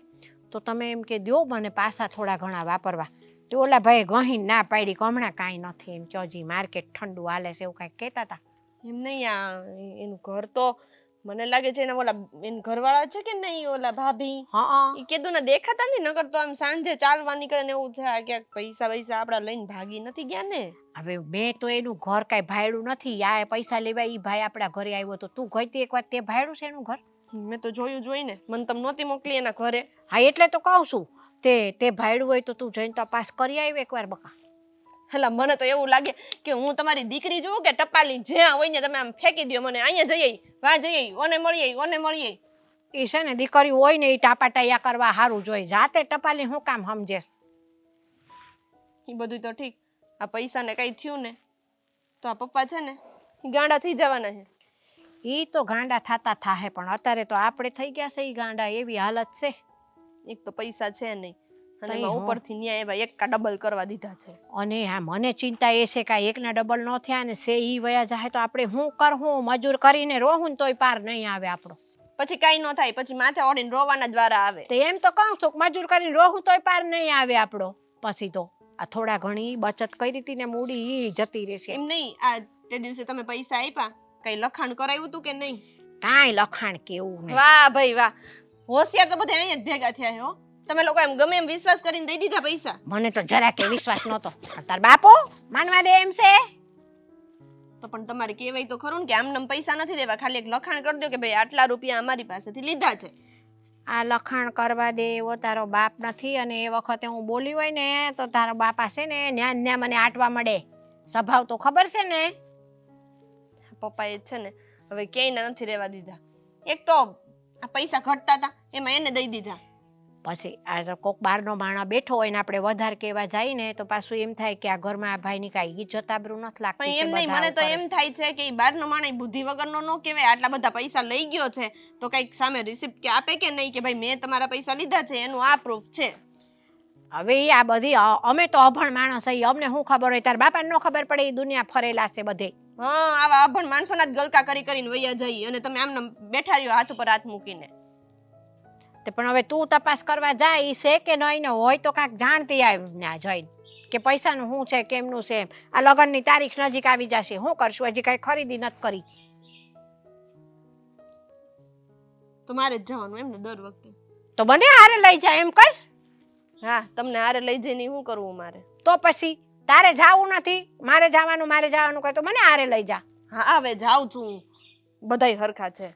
તો તમે એમ કે દો મને પાછા થોડા ઘણા વાપરવા. તો ઓલા ભાઈ ગહીને ના પાડી કે હમણાં કાંઈ નથી, એમ કે હજી માર્કેટ ઠંડુ હાલે છે એવું કાંઈક કહેતા હતા. એમ નહીં, આ એનું ઘર તો મને લાગે છે એના ઓલા એન ઘરવાળા છે કે નહીં, ઓલા ભાભી, હા, એ કીધું ને દેખાતા નથી. નકર તો આમ સાંજે ચાલવા નીકળે ને એવું છે. આ ક્યાંક પૈસા આપડા લઈને ભાગી નથી ગયા ને? હવે મેં તો એનું ઘર કાંઈ ભાડ્યું નથી. આ પૈસા લેવા ઈ ભાઈ આપણા ઘરે આવ્યો તો તું ગઈ તી એકવાર, તે ભાડ્યું છે એનું ઘર? મેં તો જોઈ ને, મને તમે નહોતી મોકલી એના ઘરે. હા એટલે તો કહું છું, તે ભાડ્યું હોય તો તું જઈને તપાસ કરી આવી એકવાર બકા. એટલે મને તો એવું લાગે કે હું તમારી દીકરી જોઉં કે ટપાલી જ્યાં હોય ને તમે આમ ફેંકી દો મને. અહીંયા જઈએ, વા જઈએ, ઓને મળીએ. એ છે ને દીકરી હોય ને એ ટાપાટાયા કરવા સારું જોઈએ. જાતે ટપાલી હું કામ સમજેશ? એ બધું તો ઠીક, આ પૈસાને કઈ થયું ને તો આ પપ્પા છે ને ઈ ગાંડા થઈ જવાના છે. ઈ તો ગાંડા થાતા થાહે, પણ અત્યારે તો આપણે થઈ ગયા છે ઈ ગાંડા, એવી હાલત છે. એક તો પૈસા છે નહીં અને તઈ એમાં હું. ઉપરથી ન્યાય એવા એક કા ડબલ કરવા દીધા છે. અને હા મને ચિંતા એ છે કે આ એકના ડબલ ન થયા ને સે ઈ વયા જાય તો આપણે શું કરવું? મજૂર કરીને રોહું ને તોય પાર નહીં આવે આપણો. પછી કઈ ન થાય, પછી માથે ઓઢીને રોવાના જ વારા આવે. તો એમ તો કહું છું કે મજૂર કરીને રોહું તોય પાર નહીં આવે આપણો. પછી તો આ થોડા ઘણી બચત કરી હતી ને મૂડી ઈ જતી રહેશે. એમ નહીં, આ તે દિવસે તમે પૈસા આપ્યા, કઈ લખાણ કરાવ્યું હતું કે નહીં? કાંઈ લખાણ કેવું નહીં. વાહ ભાઈ વાહ, હોશિયાર તો બધા અહીંયા જ ભેગા થયા છે હો. તમે લોકો એમ ગમે એમ વિશ્વાસ કરીને દઈ દીધા પૈસા? મને તો જરા કે વિશ્વાસ નહોતો. તાર બાપો માનવા દે એમ છે? તો પણ તમારે કહેવાય તો ખરું ને કે આમનામ પૈસા નથી દેવા, ખાલી એક લખાણ કરી દો કે ભાઈ આટલા રૂપિયા અમારી પાસેથી લીધા છે. આ લખાણ કરવા દે એવો તારો બાપ નથી, અને એ વખતે હું બોલી હોય ને તો તારો બાપા છે ને ન્યા મને આટવા મળે. સ્વભાવ તો ખબર છે ને. પપ્પાએ છે ને હવે ક્યાંય નથી રહેવા દીધા. એક તો આ પૈસા ઘટતા હતા એમાં એને દઈ દીધા. પછી આ કોક બહારનો માણસ બેઠો હોય ને આપણે વધારે કહેવા જાય ને તો પાછું એમ થાય કે આ ઘરમાં આ ભાઈની કાંઈ ઇજ્જત આબરૂ નથી લાગતી. પણ એમ નહીં, મને તો એમ થાય છે કે બહારનો માણસ બુદ્ધિ વગરનો ન કહેવાય. આટલા બધા પૈસા લઈ ગયો છે તો કંઈક સામે રિસિપ્ટ કે આપે કે નહીં કે ભાઈ મેં તમારા પૈસા લીધા છે, એનું આ પ્રૂફ છે. હવે આ બધી અમે તો અભણ માણસ છીએ, અમને શું ખબર હોય? તાર બાપાને ન ખબર પડે? એ દુનિયા ફરેલા છે બધે. હા, આવા અભણ માણસોના જ ગલકા કરી કરીને વૈયા જઈએ અને તમે આમને બેઠા રહ્યો હાથ ઉપર હાથ મૂકીને. તે પણ હવે તું તપાસ કરવા જાય ઈ છે કે નહીં, ને હોય તો કાંઈક જાણતી આવ ના જઈને કે પૈસાનું શું છે કેમનું છે. આ લગ્નની તારીખ નજીક આવી જશે, શું કરશું? હજી કાંઈ ખરીદી નથી કરી. તો મારે જ જવાનું એમ ને દર વખતે? તો મને હારે લઈ જાય એમ કર. હા, તમને હારે લઈ જઈને શું કરવું મારે? તો પછી તારે જાવું નથી, મારે જવાનું કહે તો મને હારે લઈ જા. હા, હવે જાઉં છું હું, બધાય હરખા છે.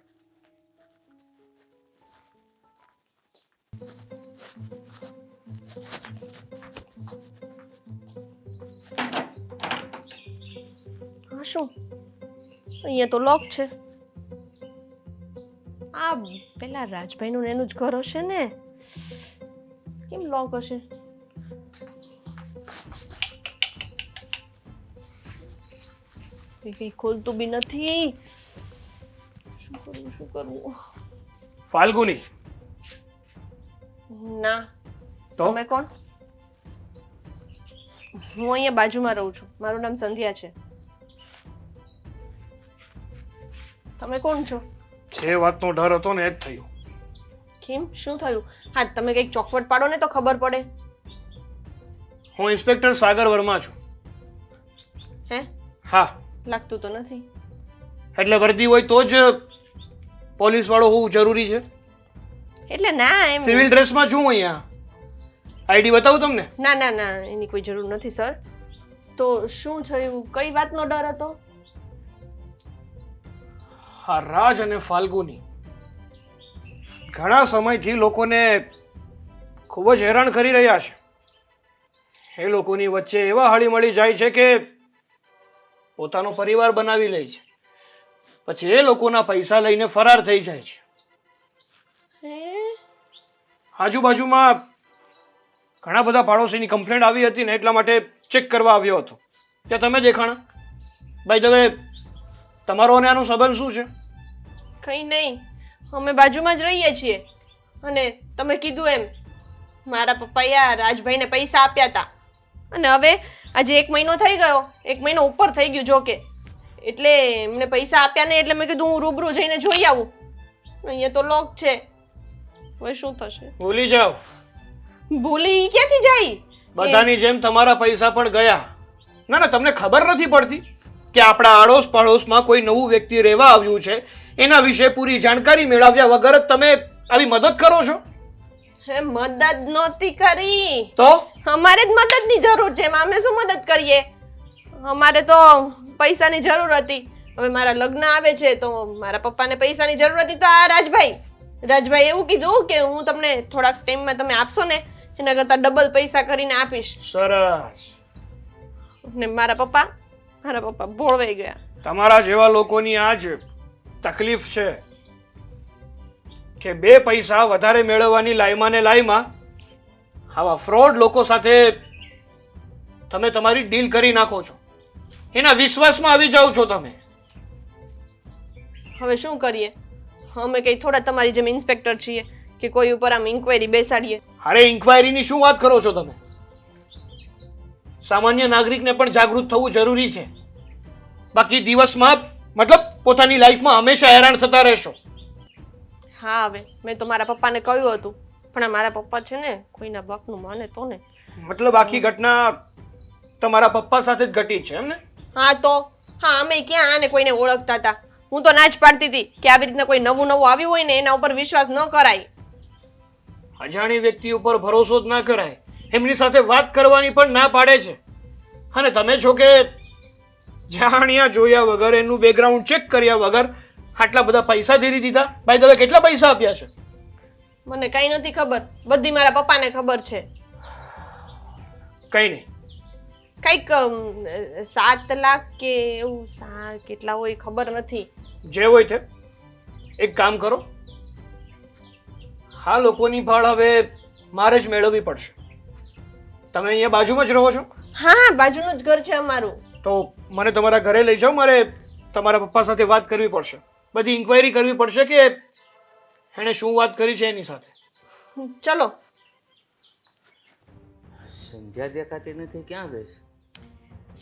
હા, શું અહીંયા તો લોક છે. આ પેલા રાજભાઈનું એનું જ ઘર હશે ને, કેમ લોક હશે? કઈ ખોલતું બી નથી. શું કરવું? ફાલ્ગુની? ના. તો તમે કોણ? હું અહીંયા બાજુમાં રહું છું, મારું નામ સંધ્યા છે. તમે કોણ છો? જે વાતનો ડર હતો ને એ જ થયું. કેમ, શું થયું? હા, તમે કંઈક ચોખવટ પાડો ને તો ખબર પડે. હું ઇન્સ્પેક્ટર સાગર વર્મા છું. હે? હા. લાગતું તો નથી. એટલે વર્દી હોય તો જ પોલીસ વાળો હોવું જરૂરી છે? એટલે ના, એમ સિવિલ ડ્રેસમાં છું અહીંયા. આઈડી બતાવું તમને? ના ના ના, એની કોઈ જરૂર નથી સર. તો શું થયું? કઈ વાતનો ડર હતો? હા, રાજ અને ફાલ્ગુની ઘણા સમયથી લોકોને ખૂબ જ હેરાન કરી રહ્યા છે. એ લોકોની વચ્ચે એવા હળીમળી જાય છે કે પોતાનો પરિવાર બનાવી લે છે, પછી એ લોકોના પૈસા લઈને ફરાર થઈ જાય છે. આજુબાજુમાં ઘણા બધા પાડોશીની કમ્પ્લેન્ટ આવી હતી ને એટલા માટે ચેક કરવા આવ્યો હતો. ત્યાં તમે દેખાણા. ભાઈ તમે તમારો અને આનો સંબંધ શું છે? કઈ નહીં, અમે બાજુમાં જ રહીએ છીએ. અને તમે કીધું એમ મારા પપ્પાએ આ રાજભાઈને પૈસા આપ્યા હતા, અને હવે આજે 1 મહિનો થઈ ગયો, 1 મહિનો ઉપર થઈ ગયું જોકે. એટલે એમને પૈસા આપ્યા ને એટલે મેં કીધું હું રૂબરૂ જઈને જોઈ આવું. અહીંયા તો લોક છે, હવે શું થશે? ભૂલી જાઓ. ભૂલી ક્યાંથી જાય? બધાની જેમ તમારા પૈસા પણ ગયા. ના ના, તમને ખબર નથી પડતી કે આપણા આડોશ પાડોશમાં કોઈ નવું વ્યક્તિ રહેવા આવ્યું છે, એના વિશે પૂરી જાણકારી મેળવ્યા વગર જ તમે આવી મદદ કરો છો? હે, મદદ નહોતી કરી તો અમારે જ મદદની જરૂર છે. એમાં અમે શું મદદ કરીએ? અમારે તો પૈસાની જરૂર હતી. હવે મારા લગ્ન આવે છે તો મારા પપ્પાને પૈસાની જરૂર હતી, તો આ રાજભાઈ એવું કીધું કે હું તમને થોડાક ટાઈમમાં તમે આપશો ને એના કરતાં ડબલ પૈસા કરીને આપીશ. સરસ. ને મારા પપ્પા ભોળવાઈ ગયા. તમારા જેવા લોકોની આ જ તકલીફ છે કે 2 પૈસા વધારે મેળવવાની લાઈમાં આવા ફ્રોડ લોકો સાથે તમે તમારી ડીલ કરી નાખો છો. એના વિશ્વાસમાં આવી જાઓ છો તમે. હવે શું કરીએ? અમે કઈ થોડા તમારી જેમ ઇન્સ્પેક્ટર છીએ કે કોઈ ઉપર આમ ઇન્ક્વાયરી બેસાડીએ? અરે ઇન્ક્વાયરીની શું વાત કરો છો તમે? સામાન્ય નાગરિકને પણ જાગૃત થવું જરૂરી છે. બાકી દિવસમાં મતલબ પોતાની લાઈફમાં હંમેશા હેરાન થતા રહેશો. હા, હવે મેં તો મારા પપ્પાને કહ્યું હતું, પણ મારા પપ્પા છે ને કોઈના બાપનું માને તો ને. મતલબ આખી ઘટના તમારા પપ્પા સાથે જ ઘટી છે એમ ને? હા તો હા, અમે ક્યાં આને કોઈને ઓળખતા હતા. હું તો ના જ પાડતી હતી કે આવી રીતના કોઈ નવું આવ્યું હોય ને એના ઉપર વિશ્વાસ ન કરાય. અજાણી વ્યક્તિ ઉપર ભરોસો જ ના કરાય. એમની સાથે વાત કરવાની પણ ના પાડે છે. અને તમે છો કે જાણ્યા જોયા વગર એનું બેકગ્રાઉન્ડ ચેક કર્યા વગર આટલા બધા પૈસા ધીરી દીધા. ભાઈ તમે કેટલા પૈસા આપ્યા છે? મને કઈ નથી ખબર, બધી મારા પપ્પાને ખબર છે. કઈ નહીં. કઈક 7 લાખ કે એવું કેટલા હોય ખબર નથી. જે હોય તે એક કામ કરો, હા લોકોની ભાળ હવે મારે જ મેળવવી પડશે. તમે અહીંયા બાજુમાં જ રહો છો? હા, બાજુનું જ ઘર છે અમારું. તો મને તમારા ઘરે લઈ જાઓ. મારે તમારા પપ્પા સાથે વાત કરવી પડશે, બધી ઇન્ક્વાયરી કરવી પડશે કે એણે શું વાત કરી છે એની સાથે. ચલો. સંધ્યા દેખાતી નથી, ક્યાં ગઈશ?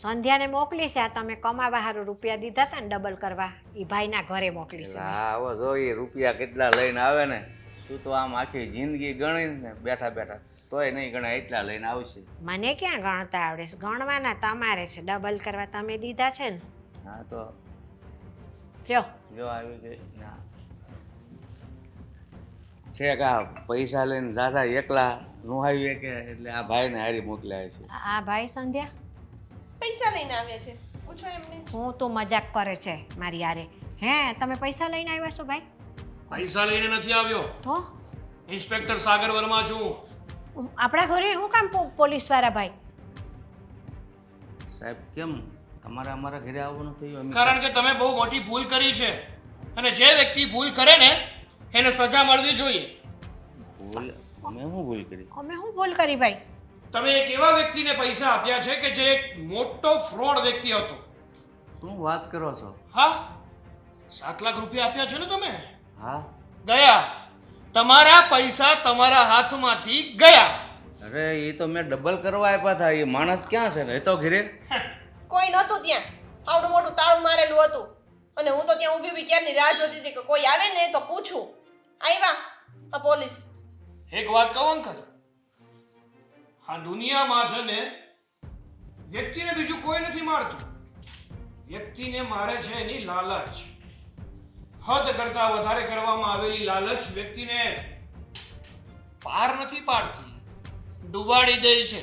સંધ્યાને મોકલી છે. આ તમે કમાવા હારું રૂપિયા દીધા હતા ને ડબલ કરવા, એ ભાઈના ઘરે મોકલી છે. હા આવો જો એ રૂપિયા કેટલા લઈને આવે ને, તું તો આમ આખી જિંદગી ગણીને બેઠા બેઠા તોય નહીં ગણાય એટલા લઈને આવશે. મને ક્યાં ગણતા આવડે છે? ગણવાના તમારે છે, ડબલ કરવા તમે દીધા છે ને. હા તો જો જો આવી ગઈ ના ઠેક. આ પૈસા લઈને દાદા એકલા નું આવી કે એટલે આ ભાઈને હારી મોકલ્યા છે. આ ભાઈ સંધ્યા પૈસા લઈને આવ્યા છે, પૂછો એમને. હું તો મજાક કરે છે મારી યારે. હે તમે પૈસા લઈને આવ્યા છો ભાઈ? પૈસા લઈને નથી આવ્યો. તો ઇન્સ્પેક્ટર સાગર વર્મા છું. આપણા ઘરે શું કામ પોલીસ વાળા ભાઈ? સાહેબ કેમ તમારે અમારા ઘરે આવવાનું થયું? કારણ કે તમે બહુ મોટી ભૂલ કરી છે અને જે વ્યક્તિ ભૂલ કરે ને એને સજા મળવી જોઈએ. ભૂલ અમે શું ભૂલ કરી? અમે શું ભૂલ કરી ભાઈ? તમે એક એવા વ્યક્તિને પૈસા આપ્યા છે કે જે એક મોટો ફ્રોડ વ્યક્તિ હતો. શું વાત કરો છો? હા, 7 લાખ રૂપિયા આપ્યા છે ને તમે? હા ગયા. તમારા પૈસા તમારા હાથમાંથી ગયા. અરે એ તો મેં ડબલ કરવા આપ્યા હતા. એ માણસ ક્યાં છે ને? એ તો ઘરે કોઈ નહોતું ત્યાં. આવડું મોટું તાળું મારેલું હતું અને હું તો ત્યાં ઊભી ઊભી ક્યારની રાહ જોતી હતી કે કોઈ આવે ને તો પૂછું. આવ્યા આ પોલીસ. એક વાત કહું અંકલ, આ દુનિયામાં છે ને વ્યક્તિને બીજું કોઈ નથી મારતું. વ્યક્તિને મારે છે એની લાલચ. હદ કરતા વધારે કરવામાં આવેલી લાલચ વ્યક્તિને પાર નથી પાડતી, ડૂબાડી દે છે.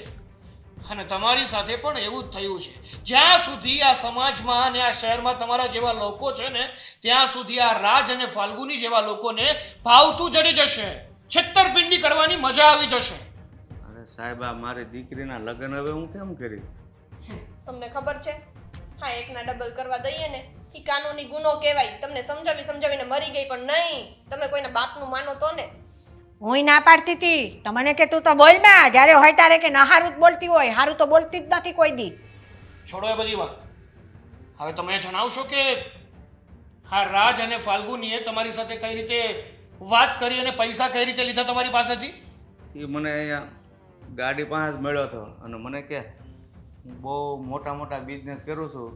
અને તમારી સાથે પણ એવું જ થયું છે. જ્યાં સુધી આ સમાજમાં અને આ શહેરમાં તમારા જેવા લોકો છે ને ત્યાં સુધી આ રાજ અને ફાલ્ગુની જેવા લોકોને ભાવતું જડી જશે, છેતરપિંડી કરવાની મજા આવી જશે. અરે સાહેબ આ મારી દીકરીના લગ્ન હવે હું કેમ કરીશ? તમને ખબર છે? હા, એકના ડબલ કરવા દઈએ ને એ કાનૂની ગુનો કહેવાય. તમને સમજાવી સમજાવીને મરી ગઈ પણ નહીં. તમે કોઈના બાપનું માનો તો ને. હુંય ના પાડતી હતી. તમને કે તું તો બોલ માં, જ્યારે હોય તારે કે ના હારું જ બોલતી હોય, હારું તો બોલતી જ નથી કોઈ દી. છોડો એ બધી વાત. હવે તમે જણાવશો કે હા રાજ અને ફાલ્ગુનીએ તમારી સાથે કઈ રીતે વાત કરી અને પૈસા કઈ રીતે લીધા તમારી પાસેથી? એ મને અહીંયા ગાડી પાસે જ મળ્યો હતો અને મને કે હું બહુ મોટા મોટા બિઝનેસ કરું છું,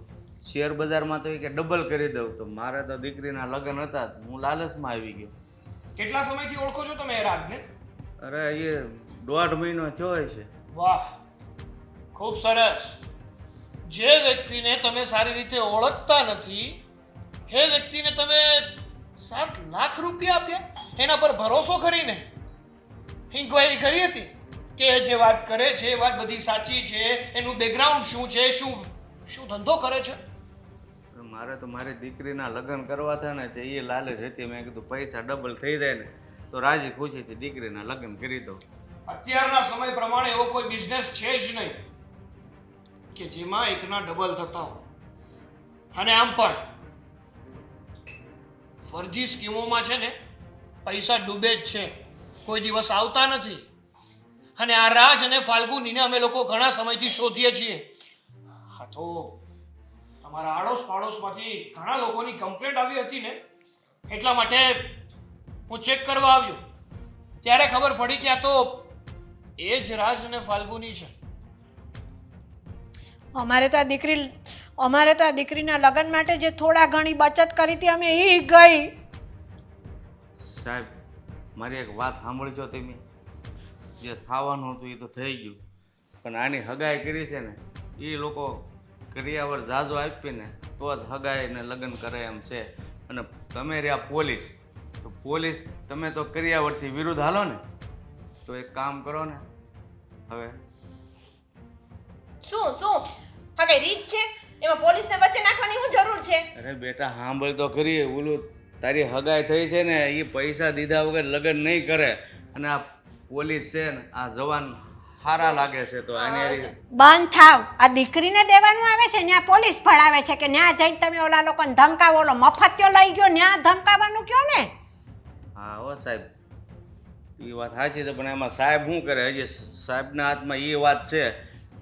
શેર બજારમાં તો એ કે ડબલ કરી દઉં. તો મારે તો દીકરીના લગ્ન હતા, હું લાલચમાં આવી ગયો. કેટલા સમયથી ઓળખો છો તમે એ રાજને? અરે એ 1.5 મહિનો થયો છે. વાહ, ખૂબ સરસ. જે વ્યક્તિને તમે સારી રીતે ઓળખતા નથી એ વ્યક્તિને તમે 7 લાખ રૂપિયા આપ્યા એના પર ભરોસો કરીને? ઇન્ક્વાયરી કરી હતી કે જે વાત કરે છે એ વાત બધી સાચી છે, એનું બેકગ્રાઉન્ડ શું છે, શું શું ધંધો કરે છે? મારે તો મારી દીકરીના લગ્ન કરવા હતા ને તે એ લાલચ હતી. મેં કીધું પૈસા ડબલ થઈ જાય ને તો રાજી ખુશીથી દીકરીના લગ્ન કરી દઉં. અત્યારના સમય પ્રમાણે એવો કોઈ બિઝનેસ છે જ નહીં કે જેમાં એકના ડબલ થતા હોય. અને આમ પણ ફરજી સ્કીમોમાં છે ને પૈસા ડૂબે જ છે, કોઈ દિવસ આવતા નથી. અને આ રાજ અને ફાલ્ગુનીને અમે લોકો ઘણા સમયથી શોધીએ છીએ. હા તો તમારા આડોશ પાડોશમાંથી ઘણા લોકોની કમ્પ્લેન્ટ આવી હતી ને એટલા માટે હું ચેક કરવા આવ્યો. ત્યારે ખબર પડી કે આ તો એ જ રાજ અને ફાલ્ગુની છે. અમારે તો આ દીકરીના લગ્ન માટે જે થોડા ઘણી બચત કરી હતી અમે એ ગઈ. સાહેબ મારી એક વાત સાંભળશો તમે? જે થવાનું હતું એ તો થઈ ગયું, પણ આની હગાઈ કરી છે ને એ લોકો કરિયાવર જાજો આપીને તો જ હગાઈ ને લગ્ન કરે એમ છે. અને તમે રહ્યા પોલીસ, તો પોલીસ તમે તો કરિયાવરથી વિરુદ્ધ હાલો ને. તો એક કામ કરો ને હવે. શું હા કઈ રીત છે એમાં પોલીસને વચ્ચે નાખવાની શું જરૂર છે? અરે બેટા સાંભળ તો ખરી, ઓલું તારી હગાઈ થઈ છે ને એ પૈસા દીધા વગર લગ્ન નહીં કરે, અને આ પોલીસ છે ને આ જવાન સારા લાગે છે તો આને બંધ થાવ. આ દીકરીને દેવાનું આવે છે ત્યાં પોલીસ ભણાવે છે કે ત્યાં જઈને તમે ઓલા લોકોને ધમકાવો, ઓલો મફતિયો લઈ ગયો ત્યાં ધમકાવાનું કયો ને. હા હો સાહેબ, એ વાત સાચી છે, પણ એમાં સાહેબ શું કરે? હજી સાહેબના હાથમાં એ વાત છે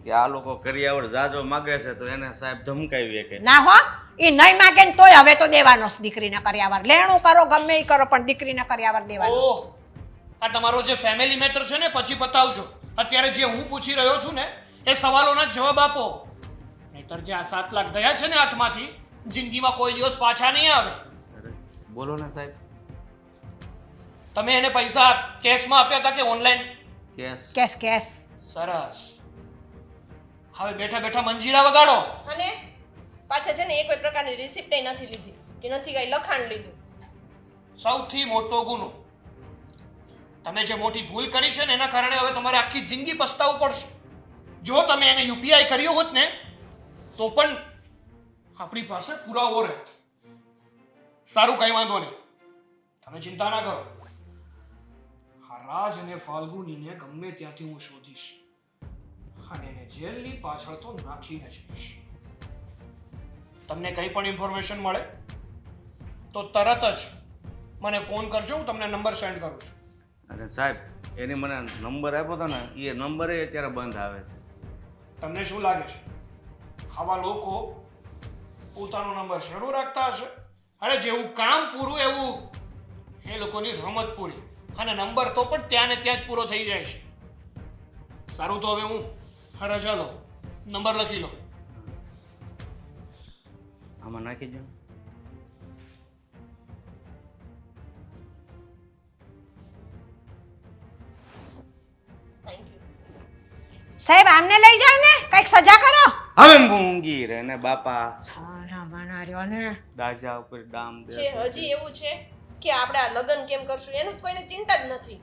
કે આ લોકો કરિયાવર જાજો માગે છે તો એને સાહેબ ધમકાવીએ કે ના હો, એ નહીં માગે ને તોય હવે તો દેવાનો જ દીકરીને કર્યાવર. લેણું કરો ગમે એ કરો પણ દીકરીને કર્યાવર દેવાનો. ઓહ, આ તમારો જે ફેમિલી મેટર છે ને પછી પતાવજો. અત્યારે જે હું પૂછી રહ્યો છું ને એ સવાલોના જવાબ આપો, નહીતર જે આ 7 લાખ ગયા છે ને હાથમાંથી જિંદગીમાં કોઈ દિવસ પાછા નહીં આવે. અરે બોલો ને સાહેબ. તમે એને પૈસા કેશમાં આપ્યા હતા કે ઓનલાઈન? કેસ. Case case. સરસ. હવે બેઠા બેઠા મંજીરા વગાડો. અને પાછા છે ને એ કોઈ પ્રકારની રિસિપ્ટ નથી લીધી કે નથી કઈ લખાણ લીધું. સૌથી મોટો ગુનો. તમે જે મોટી ભૂલ કરી છે ને એના કારણે હવે તમારે આખી જિંદગી પસ્તાવવું પડશે. જો તમે એને યુપીઆઈ કર્યો હોત ને તો પણ આપણી પાસે પુરાવો રહેત. સારું, કઈ વાંધો નહીં, તમે ચિંતા ના કરો. આ રાજ અને ફાલ્ગુનીને ગમે ત્યાંથી હું શોધીશ અને એને જેલની પાછળ તો નાખીને જઈશ. તમને કંઈ પણ ઇન્ફોર્મેશન મળે તો તરત જ મને ફોન કરજો, હું તમને નંબર સેન્ડ કરું છું. અને સાહેબ એની મને નંબર આપ્યો હતો ને એ નંબરે અત્યારે બંધ આવે છે. તમને શું લાગે છે આવા લોકો પોતાનો નંબર શરૂ રાખતા હશે? અરે જેવું કામ પૂરું એવું એ લોકોની રમત પૂરી, અને નંબર તો પણ ત્યાં ને ત્યાં જ પૂરો થઈ જાય છે. સારું, તો હવે હું રજા લો, નંબર લખી લો. આમાં નાખી દો. સાહેબ આમને લઈ જાવ ને, કઈક સજા કરો. હવે મૂંગી રે ને બાપા, સારા બનાર્યો ને. દાજા ઉપર ડામ દે છે હજી એવું છે કે આપણે આ લગ્ન કેમ કરશું એનું જ કોઈને ચિંતા જ નથી.